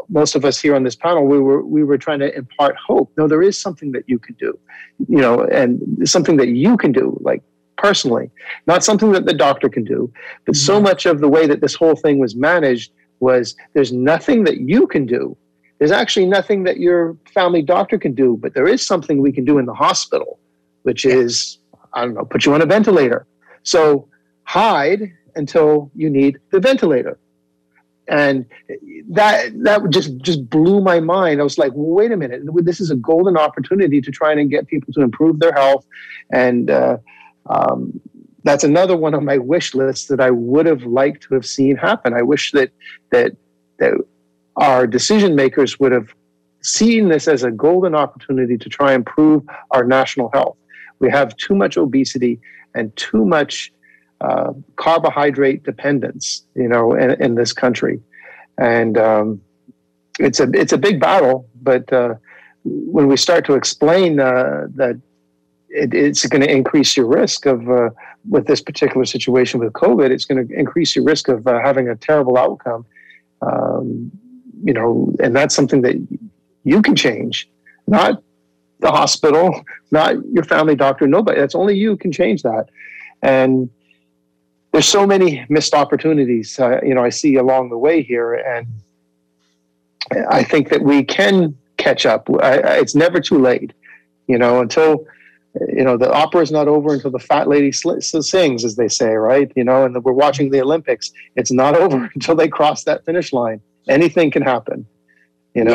most of us here on this panel, we were trying to impart hope. No, there is something that you can do, and something that you can do, like personally, not something that the doctor can do. But so much of the way that this whole thing was managed was there's nothing that you can do. There's actually nothing that your family doctor can do, but there is something we can do in the hospital, which is, put you on a ventilator. So hide until you need the ventilator. And that just blew my mind. I was like, wait a minute, this is a golden opportunity to try and get people to improve their health. And that's another one on my wish list that I would have liked to have seen happen. I wish that our decision makers would have seen this as a golden opportunity to try and improve our national health. We have too much obesity and too much carbohydrate dependence, in this country, and it's a big battle. But when we start to explain that it's going to increase your risk of with this particular situation with COVID, it's going to increase your risk of having a terrible outcome, and that's something that you can change, not the hospital, not your family doctor, nobody. That's only you can change that, and there's so many missed opportunities, I see along the way here, and I think that we can catch up. It's never too late, until, the opera is not over until the fat lady sings, as they say, right? And we're watching the Olympics. It's not over until they cross that finish line. Anything can happen, You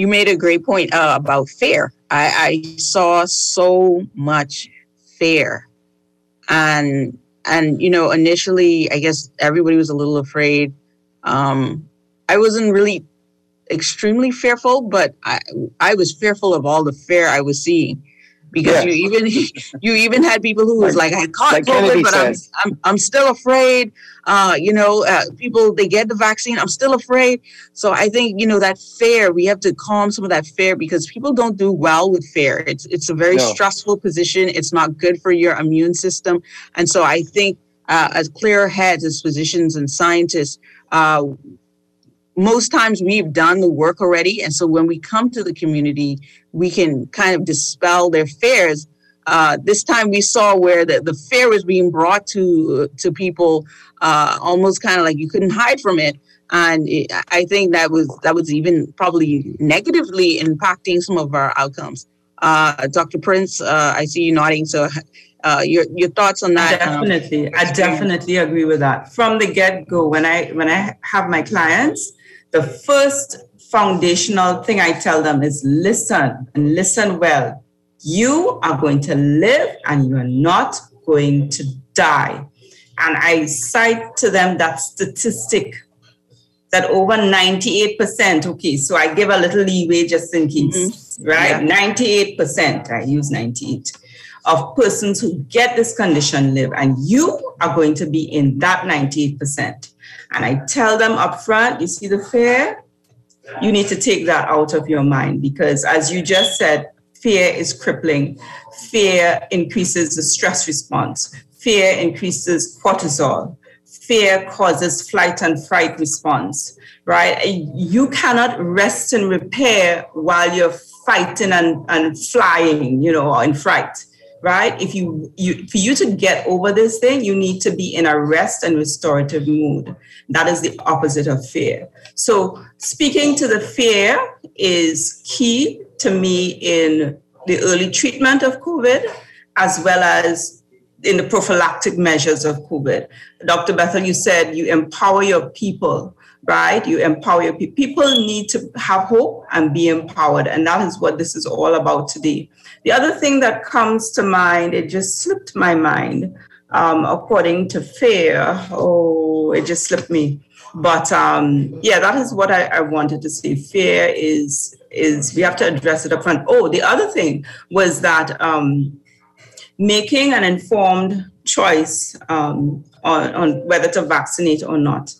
made a great point about fear. I saw so much fear. And initially, I guess everybody was a little afraid. I wasn't really extremely fearful, but I was fearful of all the fear I was seeing, because you even had people who was like, I caught COVID, but I'm still afraid. People, they get the vaccine, I'm still afraid. So I think, that fear, we have to calm some of that fear, because people don't do well with fear. It's a very stressful position. It's not good for your immune system. And so I think as clear heads, as physicians and scientists, most times we've done the work already. And so when we come to the community, we can kind of dispel their fears. This time we saw where the fear was being brought to people, almost kind of like you couldn't hide from it. And I think that was even probably negatively impacting some of our outcomes. Dr. Prince, I see you nodding. So your thoughts on that? I definitely agree with that. From the get-go, when I have my clients, the first foundational thing I tell them is listen, and listen well. You are going to live and you are not going to die. And I cite to them that statistic that over 98%, okay, so I give a little leeway just in case, right? Yeah. 98%, I use 98, of persons who get this condition live, and you are going to be in that 98%. And I tell them up front, you see the fear? You need to take that out of your mind, because as you just said, fear is crippling. Fear increases the stress response. Fear increases cortisol. Fear causes flight and fright response, right? You cannot rest and repair while you're fighting and flying, or in fright, right? For you to get over this thing, you need to be in a rest and restorative mood. That is the opposite of fear. So speaking to the fear is key to me in the early treatment of COVID, as well as in the prophylactic measures of COVID. Dr. Bethel, you said you empower your people, right? You empower your people. People need to have hope and be empowered. And that is what this is all about today. The other thing that comes to mind, it just slipped my mind, according to fear. Oh, it just slipped me. But that is what I wanted to say. Fear is we have to address it up front. Oh, the other thing was that making an informed choice on whether to vaccinate or not.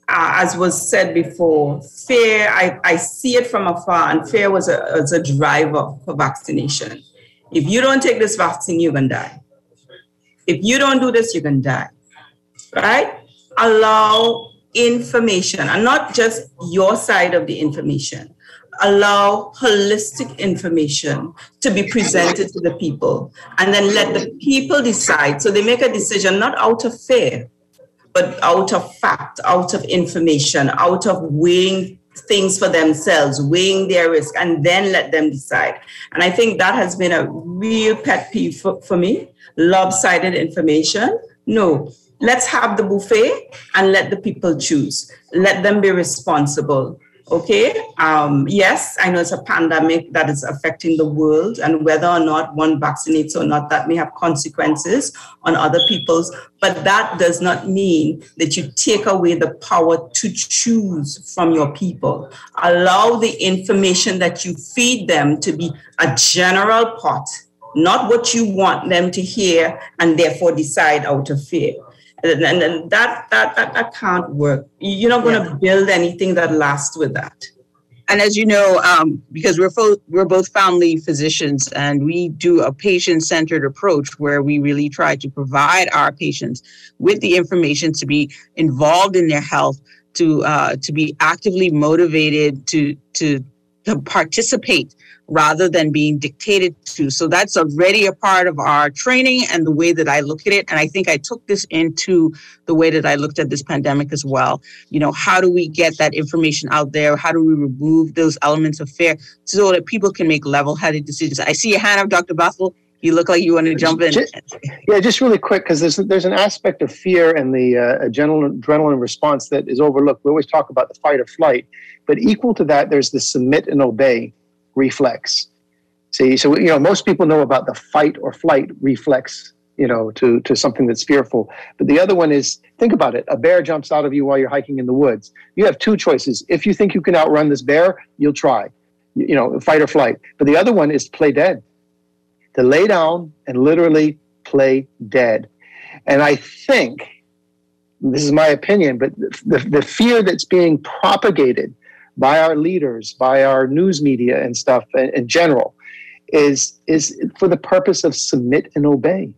as was said before, fear, I see it from afar, and fear was a driver for vaccination. If you don't take this vaccine, you're going to die. If you don't do this, you're going to die, right? Allow information, and not just your side of the information. Allow holistic information to be presented to the people, and then let the people decide. So they make a decision not out of fear, but out of fact, out of information, out of weighing things for themselves, weighing their risk, and then let them decide. And I think that has been a real pet peeve for me. Lopsided information. No, let's have the buffet and let the people choose. Let them be responsible. Okay. Yes, I know it's a pandemic that is affecting the world, and whether or not one vaccinates or not, that may have consequences on other people's, but that does not mean that you take away the power to choose from your people. Allow the information that you feed them to be a general pot, not what you want them to hear and therefore decide out of fear. And that can't work. You're not going to build anything that lasts with that. And as you know, because we're both family physicians, and we do a patient-centered approach where we really try to provide our patients with the information to be involved in their health, to be actively motivated to participate rather than being dictated to. So that's already a part of our training and the way that I look at it. And I think I took this into the way that I looked at this pandemic as well. You know, how do we get that information out there? How do we remove those elements of fear so that people can make level-headed decisions? I see a hand up, Dr. Bethel. You look like you want to jump in. Just really quick, because there's an aspect of fear and the adrenaline response that is overlooked. We always talk about the fight or flight, but equal to that, there's the submit and obey reflex. See, so most people know about the fight or flight reflex, to something that's fearful. But the other one is, think about it. A bear jumps out of you while you're hiking in the woods. You have two choices. If you think you can outrun this bear, you'll try, fight or flight. But the other one is to play dead, to lay down and literally play dead. And I think, this is my opinion, but the fear that's being propagated by our leaders, by our news media and stuff in general, is for the purpose of submit and obey.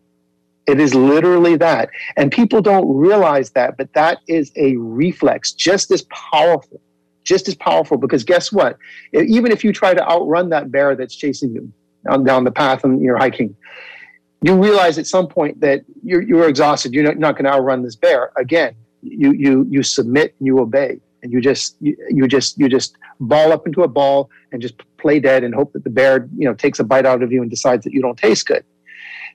It is literally that. And people don't realize that, but that is a reflex, just as powerful, because guess what? Even if you try to outrun that bear that's chasing you down the path and you're hiking, you realize at some point that you're exhausted. You're not going to outrun this bear. Again, you submit and you obey. And you just ball up into a ball and just play dead and hope that the bear, takes a bite out of you and decides that you don't taste good.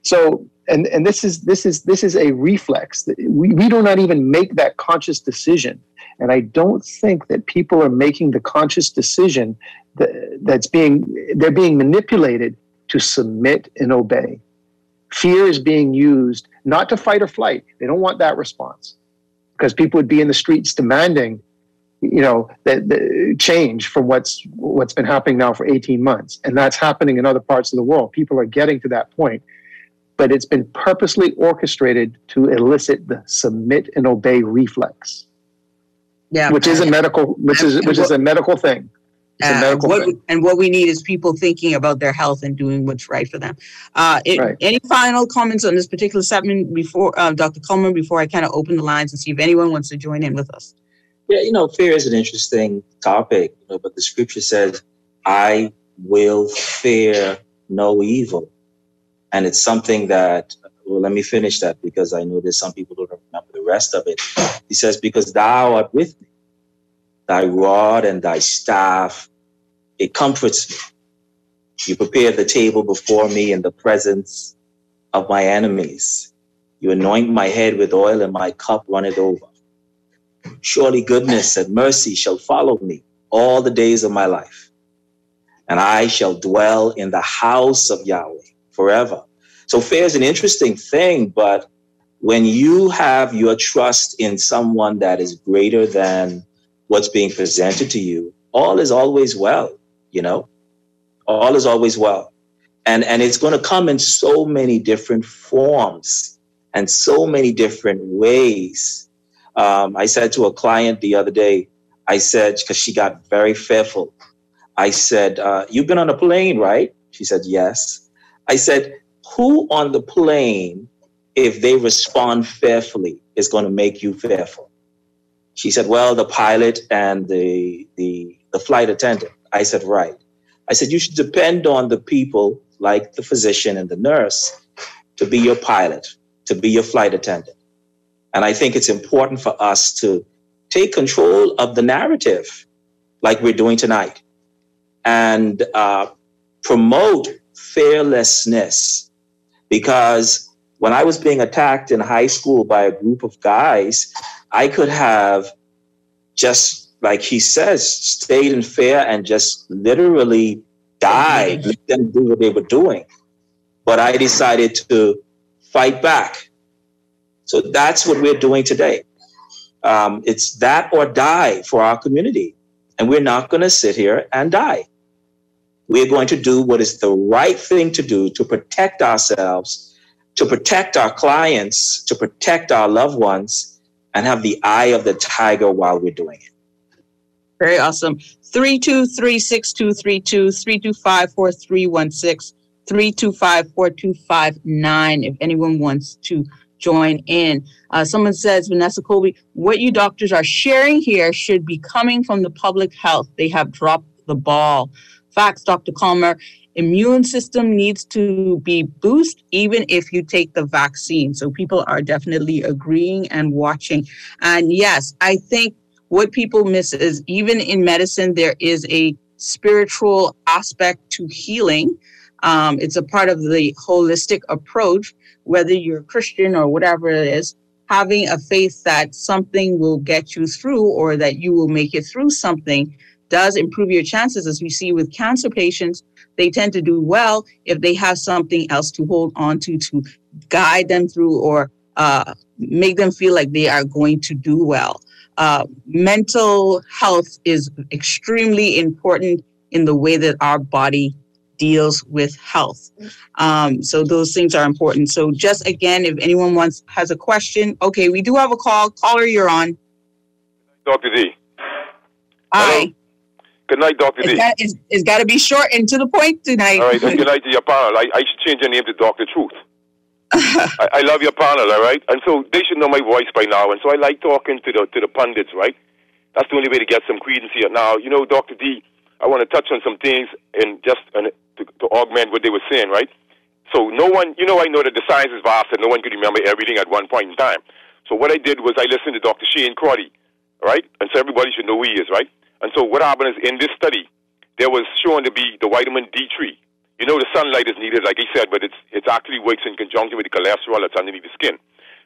So, and this is a reflex. We do not even make that conscious decision. And I don't think that people are making the conscious decision they're being manipulated to submit and obey. Fear is being used not to fight or flight. They don't want that response, because people would be in the streets demanding that change from what's been happening now for 18 months. And that's happening in other parts of the world. People are getting to that point. But it's been purposely orchestrated to elicit the submit and obey reflex. Yeah. Which is a medical thing. What we need is people thinking about their health and doing what's right for them. Right. Any final comments on this particular segment before Dr. Coleman, before I kind of open the lines and see if anyone wants to join in with us? Yeah, fear is an interesting topic, but the scripture says, I will fear no evil. And it's something that, let me finish that, because I know there's some people who don't remember the rest of it. He says, because thou art with me, thy rod and thy staff, it comforts me. You prepare the table before me in the presence of my enemies. You anoint my head with oil and my cup runneth over. Surely goodness and mercy shall follow me all the days of my life, and I shall dwell in the house of Yahweh forever. So fear is an interesting thing, but when you have your trust in someone that is greater than what's being presented to you, all is always well, all is always well. And it's going to come in so many different forms and so many different ways. I said to a client the other day, I said, because she got very fearful, I said, you've been on a plane, right? She said, yes. I said, who on the plane, if they respond fearfully, is going to make you fearful? She said, well, the pilot and the flight attendant. I said, right. I said, you should depend on the people like the physician and the nurse to be your pilot, to be your flight attendant. And I think it's important for us to take control of the narrative like we're doing tonight and promote fearlessness. Because when I was being attacked in high school by a group of guys, I could have just, like he says, stayed in fear and just literally died, let them do what they were doing. But I decided to fight back. So that's what we're doing today. It's that or die for our community. And we're not going to sit here and die. We're going to do what is the right thing to do to protect ourselves, to protect our clients, to protect our loved ones, and have the eye of the tiger while we're doing it. Very awesome. 323-6232, 325-4316, 325-4259, if anyone wants to join in. Someone says, Vanessa Colby, what you doctors are sharing here should be coming from the public health. They have dropped the ball. Facts, Dr. Calmer. Immune system needs to be boosted even if you take the vaccine. So people are definitely agreeing and watching. And yes, I think what people miss is even in medicine, there is a spiritual aspect to healing. It's a part of the holistic approach, whether you're Christian or whatever it is, having a faith that something will get you through or that you will make it through something does improve your chances. As we see with cancer patients, they tend to do well if they have something else to hold on to guide them through or make them feel like they are going to do well. Mental health is extremely important in the way that our body deals with health. So those things are important. So just again, if anyone has a question, okay, we do have a call. Caller, you're on. Dr. D. Hi. Hello. Good night, Dr. D. It's got to be short and to the point tonight. All right, and good night to your panel. I should change your name to Dr. Truth. I love your panel, all right? And so they should know my voice by now. And so I like talking to the pundits, right? That's the only way to get some credence here. Now, you know, Dr. D, I want to touch on some things and just to augment what they were saying, right? So no one, you know, I know that the science is vast and no one could remember everything at one point in time. So what I did was I listened to Dr. Shane Crotty, right? And so everybody should know who he is, right? And so what happened is in this study, there was shown to be the vitamin D3. You know, the sunlight is needed, like he said, but it actually works in conjunction with the cholesterol that's underneath the skin.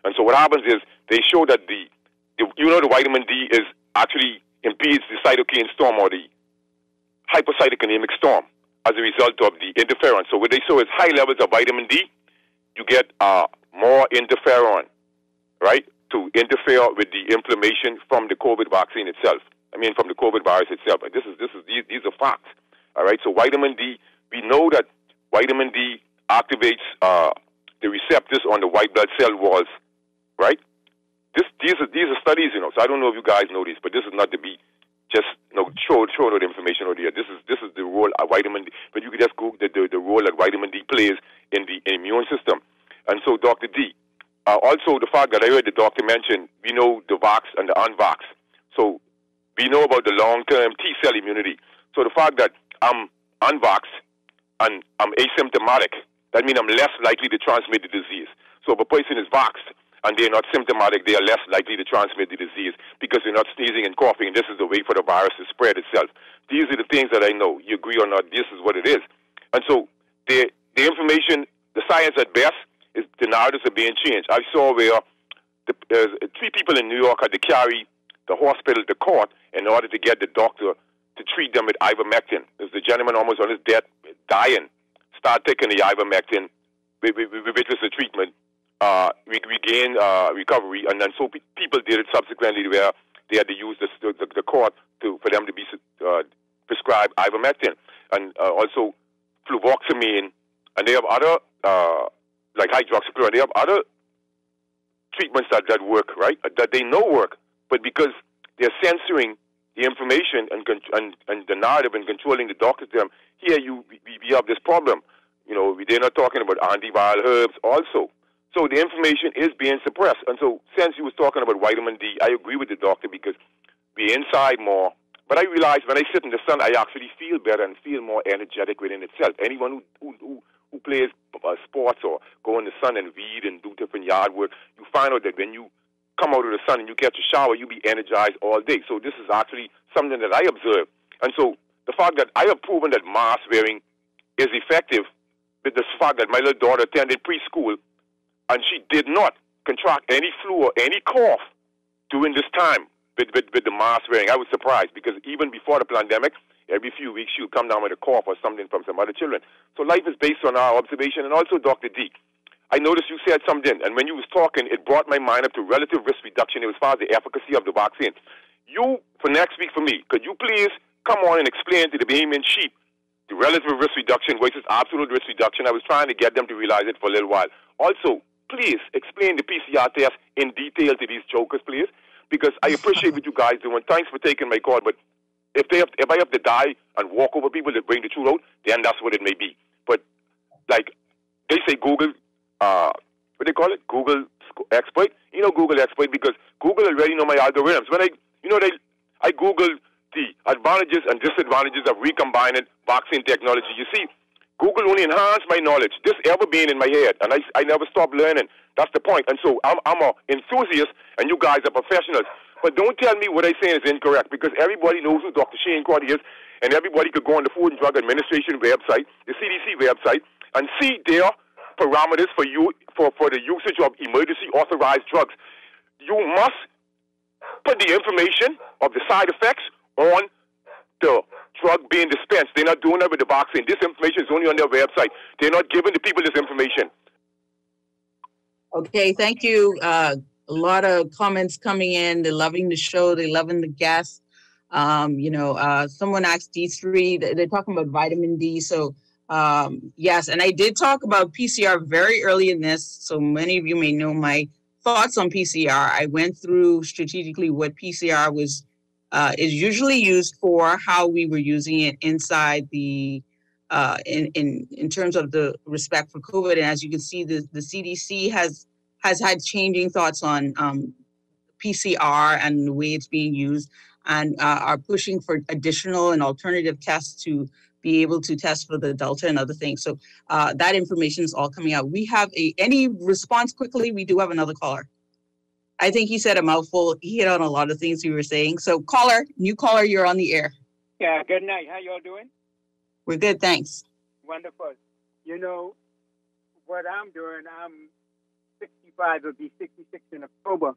And so what happens is they show that the vitamin D is actually impedes the cytokine storm or the hypercytokinemic storm as a result of the interferon. So what they show is high levels of vitamin D, you get more interferon, right, to interfere with the inflammation from the COVID vaccine itself. From the COVID virus itself. But these are facts. All right. So vitamin D, we know that vitamin D activates the receptors on the white blood cell walls. Right. These are studies, you know. So I don't know if you guys know this, but this is not to be just show no information over here. This is the role of vitamin D. But you can just Google the role that vitamin D plays in the immune system. And so, Dr. D, also the fact that I heard the doctor mention, we know the vax and the unvax. So we know about the long-term T-cell immunity. So the fact that I'm unvaxxed and I'm asymptomatic, that means I'm less likely to transmit the disease. So if a person is vaxxed and they're not symptomatic, they are less likely to transmit the disease because they're not sneezing and coughing, and this is the way for the virus to spread itself. These are the things that I know. You agree or not, this is what it is. And so the information, the science at best, is the narratives are being changed. I saw where 3 people in New York had to carry the hospital to court in order to get the doctor to treat them with ivermectin. There's the gentleman almost on his death, dying, start taking the ivermectin, which was the treatment, regain recovery, and then so people did it subsequently where they had to use the court for them to be prescribed ivermectin, and also fluvoxamine, and they have other, like hydroxychloroquine, they have other treatments that work, right? That they know work, but because they're censoring the information and the narrative and controlling the doctors, them here we have this problem. You know, they're not talking about antiviral herbs also. So the information is being suppressed. And so since you was talking about vitamin D, I agree with the doctor because we're inside more. But I realize when I sit in the sun, I actually feel better and feel more energetic within itself. Anyone who plays sports or go in the sun and read and do different yard work, you find out that when you come out of the sun and you catch a shower, you'll be energized all day. So this is actually something that I observe. And so the fact that I have proven that mask wearing is effective with the fact that my little daughter attended preschool and she did not contract any flu or any cough during this time with the mask wearing. I was surprised because even before the pandemic, every few weeks she would come down with a cough or something from some other children. So life is based on our observation. And also, Dr. D, I noticed you said something, and when you was talking, it brought my mind up to relative risk reduction as far as the efficacy of the vaccine. You, for next week for me, could you please come on and explain to the Bahamian sheep the relative risk reduction versus absolute risk reduction? I was trying to get them to realize it for a little while. Also, please explain the PCR test in detail to these jokers, please, because I appreciate what you guys do, and thanks for taking my call, but if I have to die and walk over people that bring the truth out, then that's what it may be. But, like, they say Google, what they call it? Google exploit. You know Google exploit because Google already know my algorithms. When I Googled the advantages and disadvantages of recombinant vaccine technology. You see, Google only enhanced my knowledge. This ever been in my head, and I never stopped learning. That's the point. And so I'm an enthusiast, and you guys are professionals. But don't tell me what I say is incorrect, because everybody knows who Dr. Shane Crotty is, and everybody could go on the Food and Drug Administration website, the CDC website, and see their parameters for the usage of emergency authorized drugs. You must put the information of the side effects on the drug being dispensed. They're not doing that with the vaccine. This information is only on their website. They're not giving the people this information. Okay, thank you. A lot of comments coming in. They're loving the show. They're loving the guests. Someone asked D3. They're talking about vitamin D. So, yes, and I did talk about PCR very early in this. So many of you may know my thoughts on PCR. I went through strategically what PCR is usually used for, how we were using it inside the in terms of the respect for COVID. And as you can see, the CDC has had changing thoughts on PCR and the way it's being used, and are pushing for additional and alternative tests to be able to test for the Delta and other things. So that information is all coming out. We have any response quickly? We do have another caller. I think he said a mouthful. He hit on a lot of things you were saying. So new caller, you're on the air. Yeah, good night. How y'all doing? We're good, thanks. Wonderful. You know, what I'm doing, I'm 65, will be 66 in October.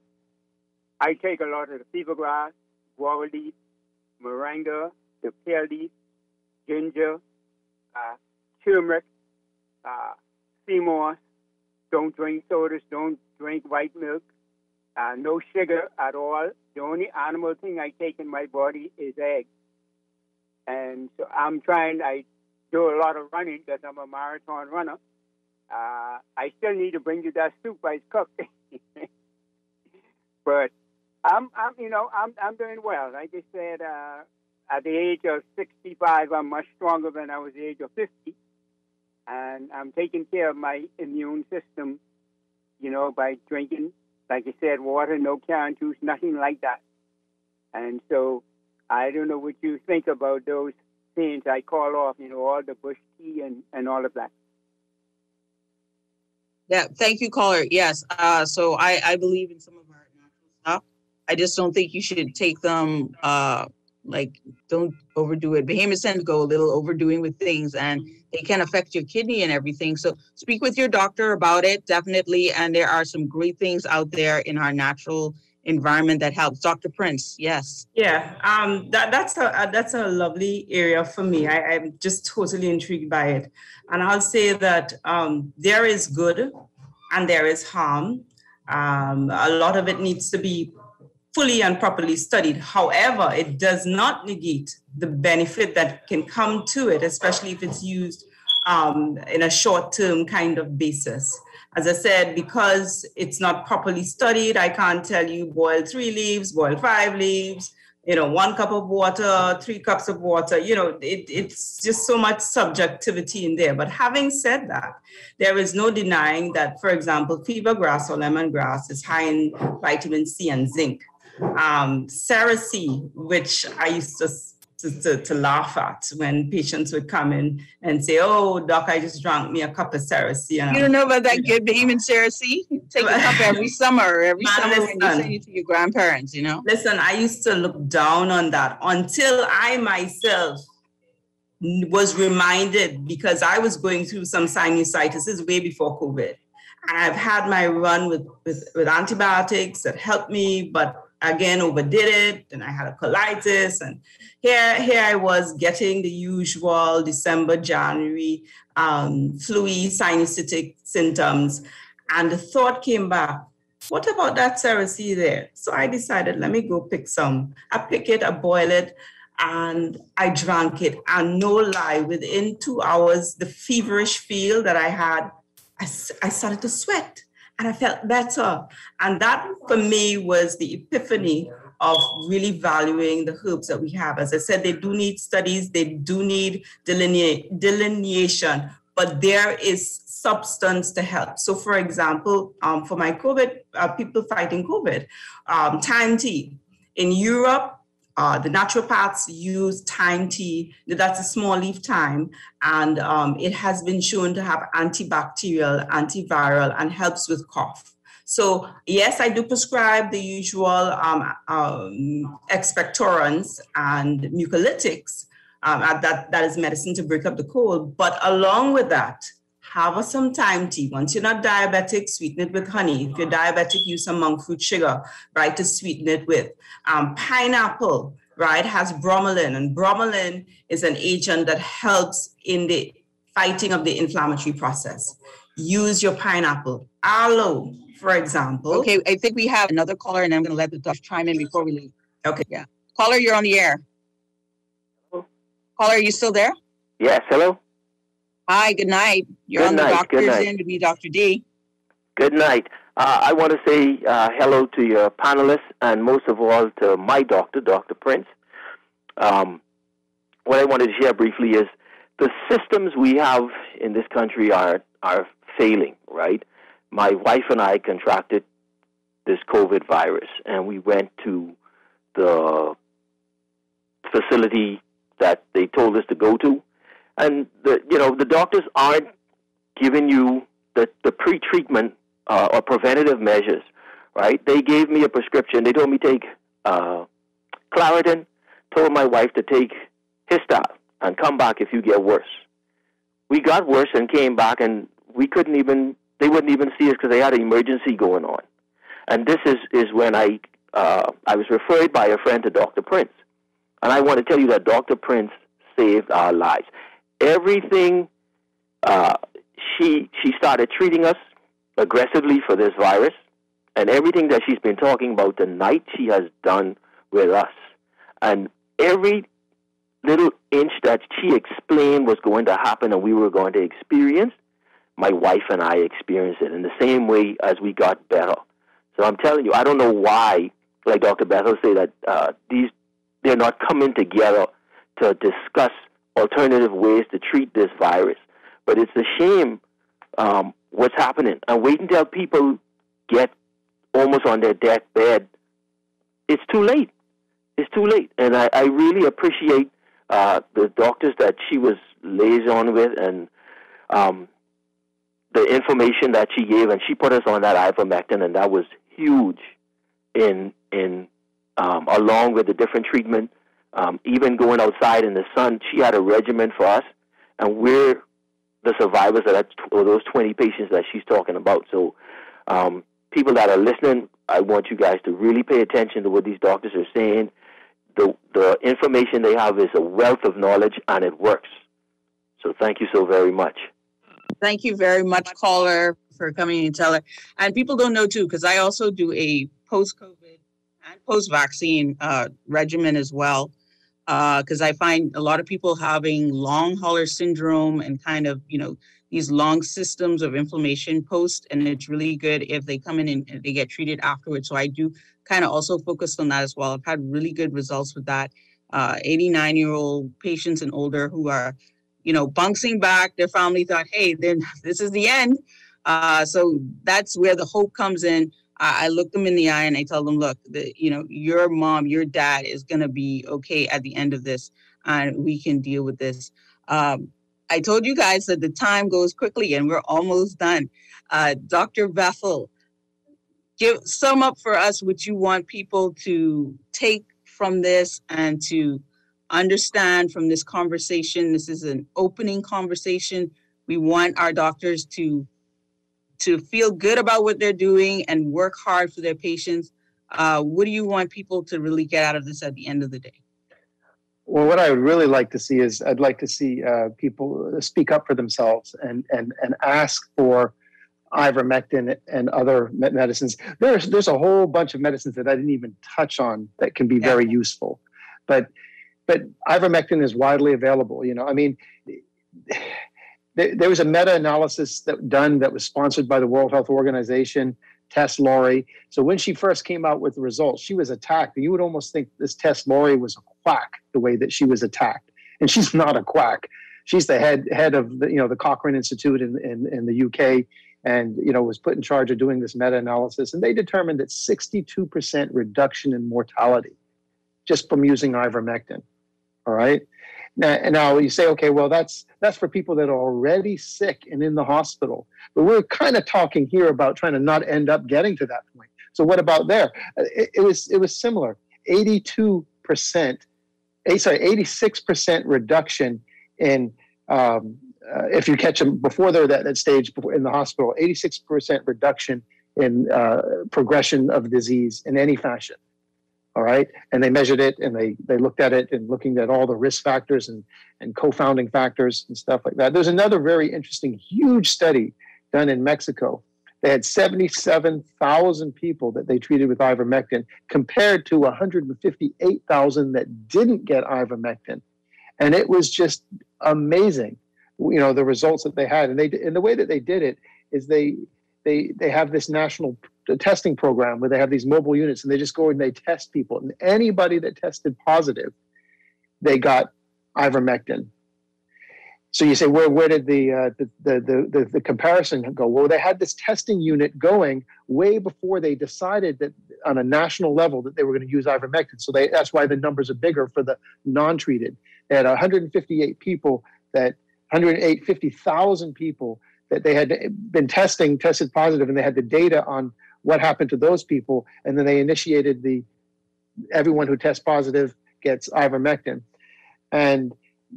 I take a lot of the fever grass, guava leaf, moringa, the pear leaf, ginger, turmeric, sea moss. Don't drink sodas, don't drink white milk. No sugar at all. The only animal thing I take in my body is eggs. And so I do a lot of running because I'm a marathon runner. I still need to bring you that soup I cooked. But I'm doing well. Like I said, at the age of 65, I'm much stronger than I was at the age of 50. And I'm taking care of my immune system, by drinking, like I said, water, no canned juice, nothing like that. And so I don't know what you think about those things I call off, all the bush tea and all of that. Yeah, thank you, caller. Yes, so I believe in some of our natural stuff. I just don't think you should take them, don't overdo it. Behemoths tend to go a little overdoing with things, and it can affect your kidney and everything. So speak with your doctor about it, definitely. And there are some great things out there in our natural environment that helps. Dr. Prince, yes. Yeah, that's a lovely area for me. I'm just totally intrigued by it. And I'll say that there is good and there is harm. A lot of it needs to be fully and properly studied. However, it does not negate the benefit that can come to it, especially if it's used in a short-term kind of basis. As I said, because it's not properly studied, I can't tell you boil 3 leaves, boil 5 leaves, 1 cup of water, 3 cups of water. It's just so much subjectivity in there. But having said that, there is no denying that, for example, fever grass or lemongrass is high in vitamin C and zinc. Cerasee, which I used to laugh at when patients would come in and say, "Oh, doc, I just drank me a cup of Cerasee." You don't know about that good name in Cerasee? Take a cup every summer when you send it to your grandparents, Listen, I used to look down on that until I myself was reminded, because I was going through some sinusitis. This is way before COVID. And I've had my run with antibiotics that helped me, but again, overdid it, and I had a colitis, and here I was getting the usual December, January flu-y sinusitic symptoms, and the thought came back, what about that Cerasee there? So I decided, let me go pick some. I pick it, I boil it, and I drank it, and no lie, within 2 hours, the feverish feel that I had, I started to sweat. And I felt better. And that, for me, was the epiphany of really valuing the herbs that we have. As I said, they do need studies, they do need delineation, but there is substance to help. So, for example, for my COVID, people fighting COVID, thyme tea. In Europe, the naturopaths use thyme tea. That's a small leaf thyme, and it has been shown to have antibacterial, antiviral, and helps with cough. So yes, I do prescribe the usual expectorants and mucolytics. That is medicine to break up the cold. But along with that, have some thyme tea. Once you're not diabetic, sweeten it with honey. If you're diabetic, use some monk fruit sugar, right, to sweeten it with. Pineapple, right, has bromelain, and bromelain is an agent that helps in the fighting of the inflammatory process. Use your pineapple. Aloe, for example. Okay, I think we have another caller, and I'm going to let the doctor chime in before we leave. Okay. Yeah. Caller, you're on the air. Hello? Caller, are you still there? Yes, hello? Hi, good night. You're good on night, the doctor's end to be Dr. D. Good night. I want to say hello to your panelists, and most of all to my doctor, Dr. Prince. What I wanted to share briefly is the systems we have in this country are failing, right? My wife and I contracted this COVID virus, and we went to the facility that they told us to go to. And the doctors aren't giving you the pre-treatment or preventative measures, right? They gave me a prescription. They told me take Claritin, told my wife to take Histal and come back if you get worse. We got worse and came back, and they wouldn't even see us because they had an emergency going on. And this is when I was referred by a friend to Dr. Prince. And I want to tell you that Dr. Prince saved our lives. Everything, she started treating us aggressively for this virus, and everything that she's been talking about tonight, she has done with us. And every little inch that she explained was going to happen and we were going to experience, my wife and I experienced it in the same way as we got better. So I'm telling you, I don't know why, like Dr. Bethel say, that they're not coming together to discuss alternative ways to treat this virus. But it's a shame what's happening. And wait until people get almost on their deathbed. It's too late. It's too late. And I really appreciate the doctors that she was liaison with, and the information that she gave, and she put us on that ivermectin, and that was huge in along with the different treatment. Even going outside in the sun, she had a regimen for us, and we're the survivors of those 20 patients that she's talking about. So people that are listening, I want you guys to really pay attention to what these doctors are saying. The information they have is a wealth of knowledge, and it works. So thank you so very much. Thank you very much, caller, for coming and telling. And people don't know, too, because I also do a post-COVID and post-vaccine regimen as well, because I find a lot of people having long hauler syndrome and kind of, these long systems of inflammation post, and it's really good if they come in and they get treated afterwards. So I do kind of also focus on that as well. I've had really good results with that. 89-year-old patients and older who are, bouncing back. Their family thought, hey, then this is the end. So that's where the hope comes in. I look them in the eye and I tell them, look, your mom, your dad is going to be okay at the end of this, and we can deal with this. I told you guys that the time goes quickly and we're almost done. Dr. Bethel, sum up for us what you want people to take from this and to understand from this conversation. This is an opening conversation. We want our doctors to feel good about what they're doing and work hard for their patients. What do you want people to really get out of this at the end of the day? Well, what I would really like to see is I'd like to see people speak up for themselves and ask for ivermectin and other medicines. There's a whole bunch of medicines that I didn't even touch on that can be very useful, but ivermectin is widely available. There was a meta-analysis that was sponsored by the World Health Organization, Tess Lawrie. So when she first came out with the results, she was attacked. And you would almost think this Tess Lawrie was a quack, the way that she was attacked. And she's not a quack. She's the head of the Cochrane Institute in the UK, and was put in charge of doing this meta-analysis. And they determined that 62% reduction in mortality just from using ivermectin. All right. Now you say, okay, well, that's for people that are already sick and in the hospital. But we're kind of talking here about trying to not end up getting to that point. So what about there? It was similar. 86% reduction in if you catch them before they're that stage in the hospital. 86% reduction in progression of disease in any fashion. All right. And they measured it and they looked at it and looking at all the risk factors and co-founding factors and stuff like that. There's another very interesting, huge study done in Mexico. They had 77,000 people that they treated with ivermectin compared to 158,000 that didn't get ivermectin. And it was just amazing, the results that they had. And the way that they did it is they have this national testing program where they have these mobile units and they just go and they test people. And anybody that tested positive, they got ivermectin. So you say, where did the comparison go? Well, they had this testing unit going way before they decided that on a national level that they were going to use ivermectin. So that's why the numbers are bigger for the non-treated. They had 150,000 people that they had been tested positive, and they had the data on what happened to those people, and then they initiated everyone who tests positive gets ivermectin. And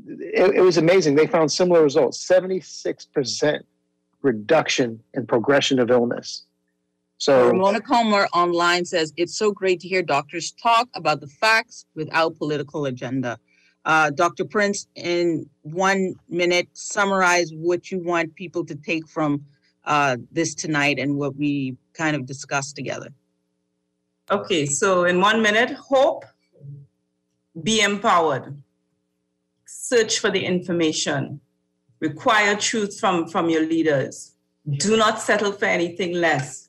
it was amazing. They found similar results, 76% reduction in progression of illness. So Ramona Comer online says, it's so great to hear doctors talk about the facts without political agenda. Dr. Prince, in 1 minute, summarize what you want people to take from this tonight and what we kind of discussed together. Okay, so in 1 minute, hope, be empowered, search for the information, require truth from your leaders, do not settle for anything less.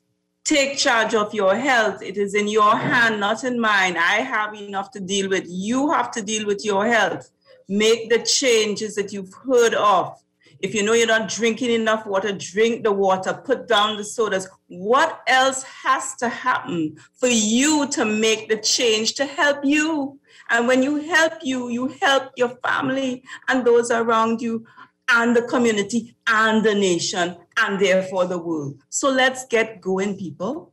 Take charge of your health. It is in your hand, not in mine. I have enough to deal with. You have to deal with your health. Make the changes that you've heard of. If you know you're not drinking enough water, drink the water, put down the sodas. What else has to happen for you to make the change to help you? And when you help you help your family and those around you and the community and the nation and therefore the world. So let's get going, people.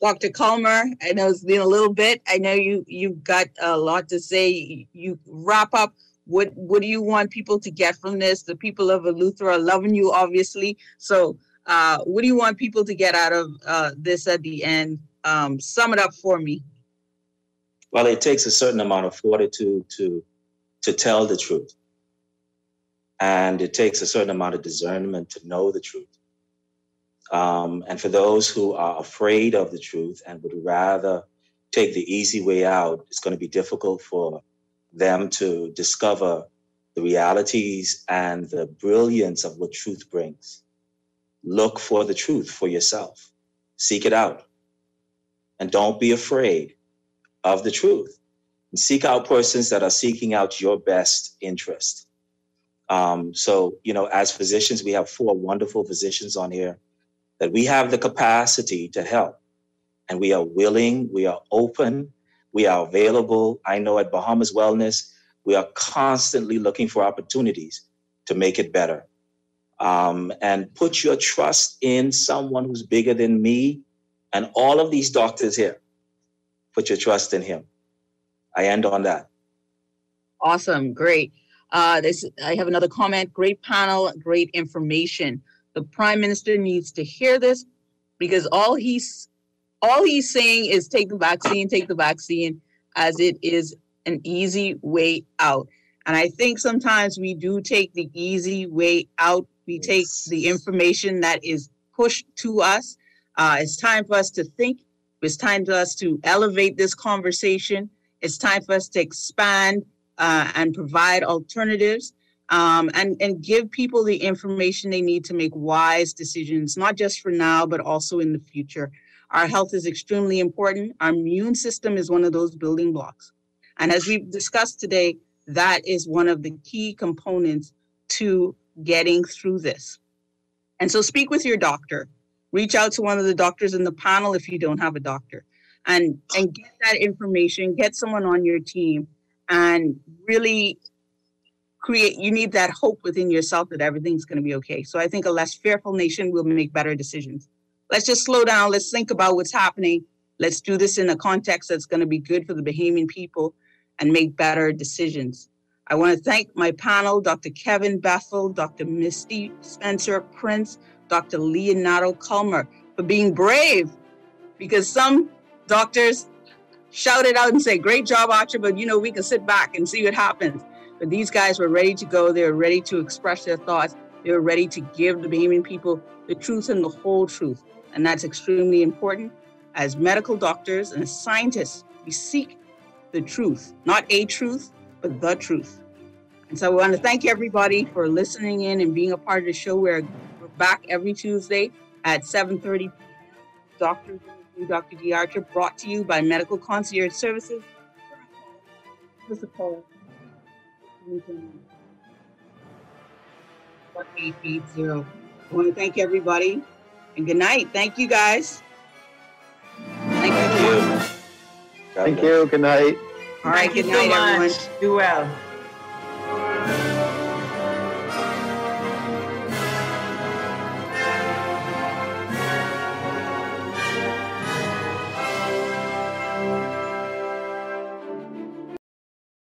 Dr. Comer, I know it's been a little bit. I know you've got a lot to say. You wrap up. What do you want people to get from this? The people of Eleuthera are loving you, obviously. So what do you want people to get out of this at the end? Sum it up for me. Well, it takes a certain amount of fortitude to tell the truth. And it takes a certain amount of discernment to know the truth. And for those who are afraid of the truth and would rather take the easy way out, it's going to be difficult for them to discover the realities and the brilliance of what truth brings. Look for the truth for yourself. Seek it out. And don't be afraid of the truth. And seek out persons that are seeking out your best interest. So, you know, as physicians, we have 4 wonderful physicians on here that we have the capacity to help. And we are willing, we are open, we are available. I know at Bahamas Wellness, we are constantly looking for opportunities to make it better. And put your trust in someone who's bigger than me and all of these doctors here. Put your trust in him. I end on that. Awesome. Great. I have another comment. Great panel, great information. The Prime Minister needs to hear this, because all he's saying is take the vaccine, as it is an easy way out. And I think sometimes we do take the easy way out. We take the information that is pushed to us. It's time for us to think. It's time for us to elevate this conversation. It's time for us to expand and provide alternatives and give people the information they need to make wise decisions, not just for now, but also in the future. Our health is extremely important. Our immune system is one of those building blocks. And as we've discussed today, that is one of the key components to getting through this. And so speak with your doctor. Reach out to one of the doctors in the panel if you don't have a doctor. And get that information, get someone on your team, and really you need that hope within yourself that everything's going to be okay. So I think a less fearful nation will make better decisions. Let's just slow down. Let's think about what's happening. Let's do this in a context that's going to be good for the Bahamian people and make better decisions. I want to thank my panel, Dr. Kevin Bethel, Dr. Misty Spencer Prince, Dr. Leonardo Culmer, for being brave, because some doctors shouted out and say, great job, Archer, but you know, we can sit back and see what happens. But these guys were ready to go. They were ready to express their thoughts. They were ready to give the Bahamian people the truth and the whole truth. And that's extremely important. As medical doctors and as scientists, we seek the truth, not a truth, but the truth. And so I want to thank everybody for listening in and being a part of the show. We're back every Tuesday at 7:30. Dr. D. Archer, brought to you by Medical Concierge Services. Give us a call. 1880. I want to thank everybody and good night. Thank you, guys. Thank you. Thank you. Good night. All right, good night, everyone. Do well.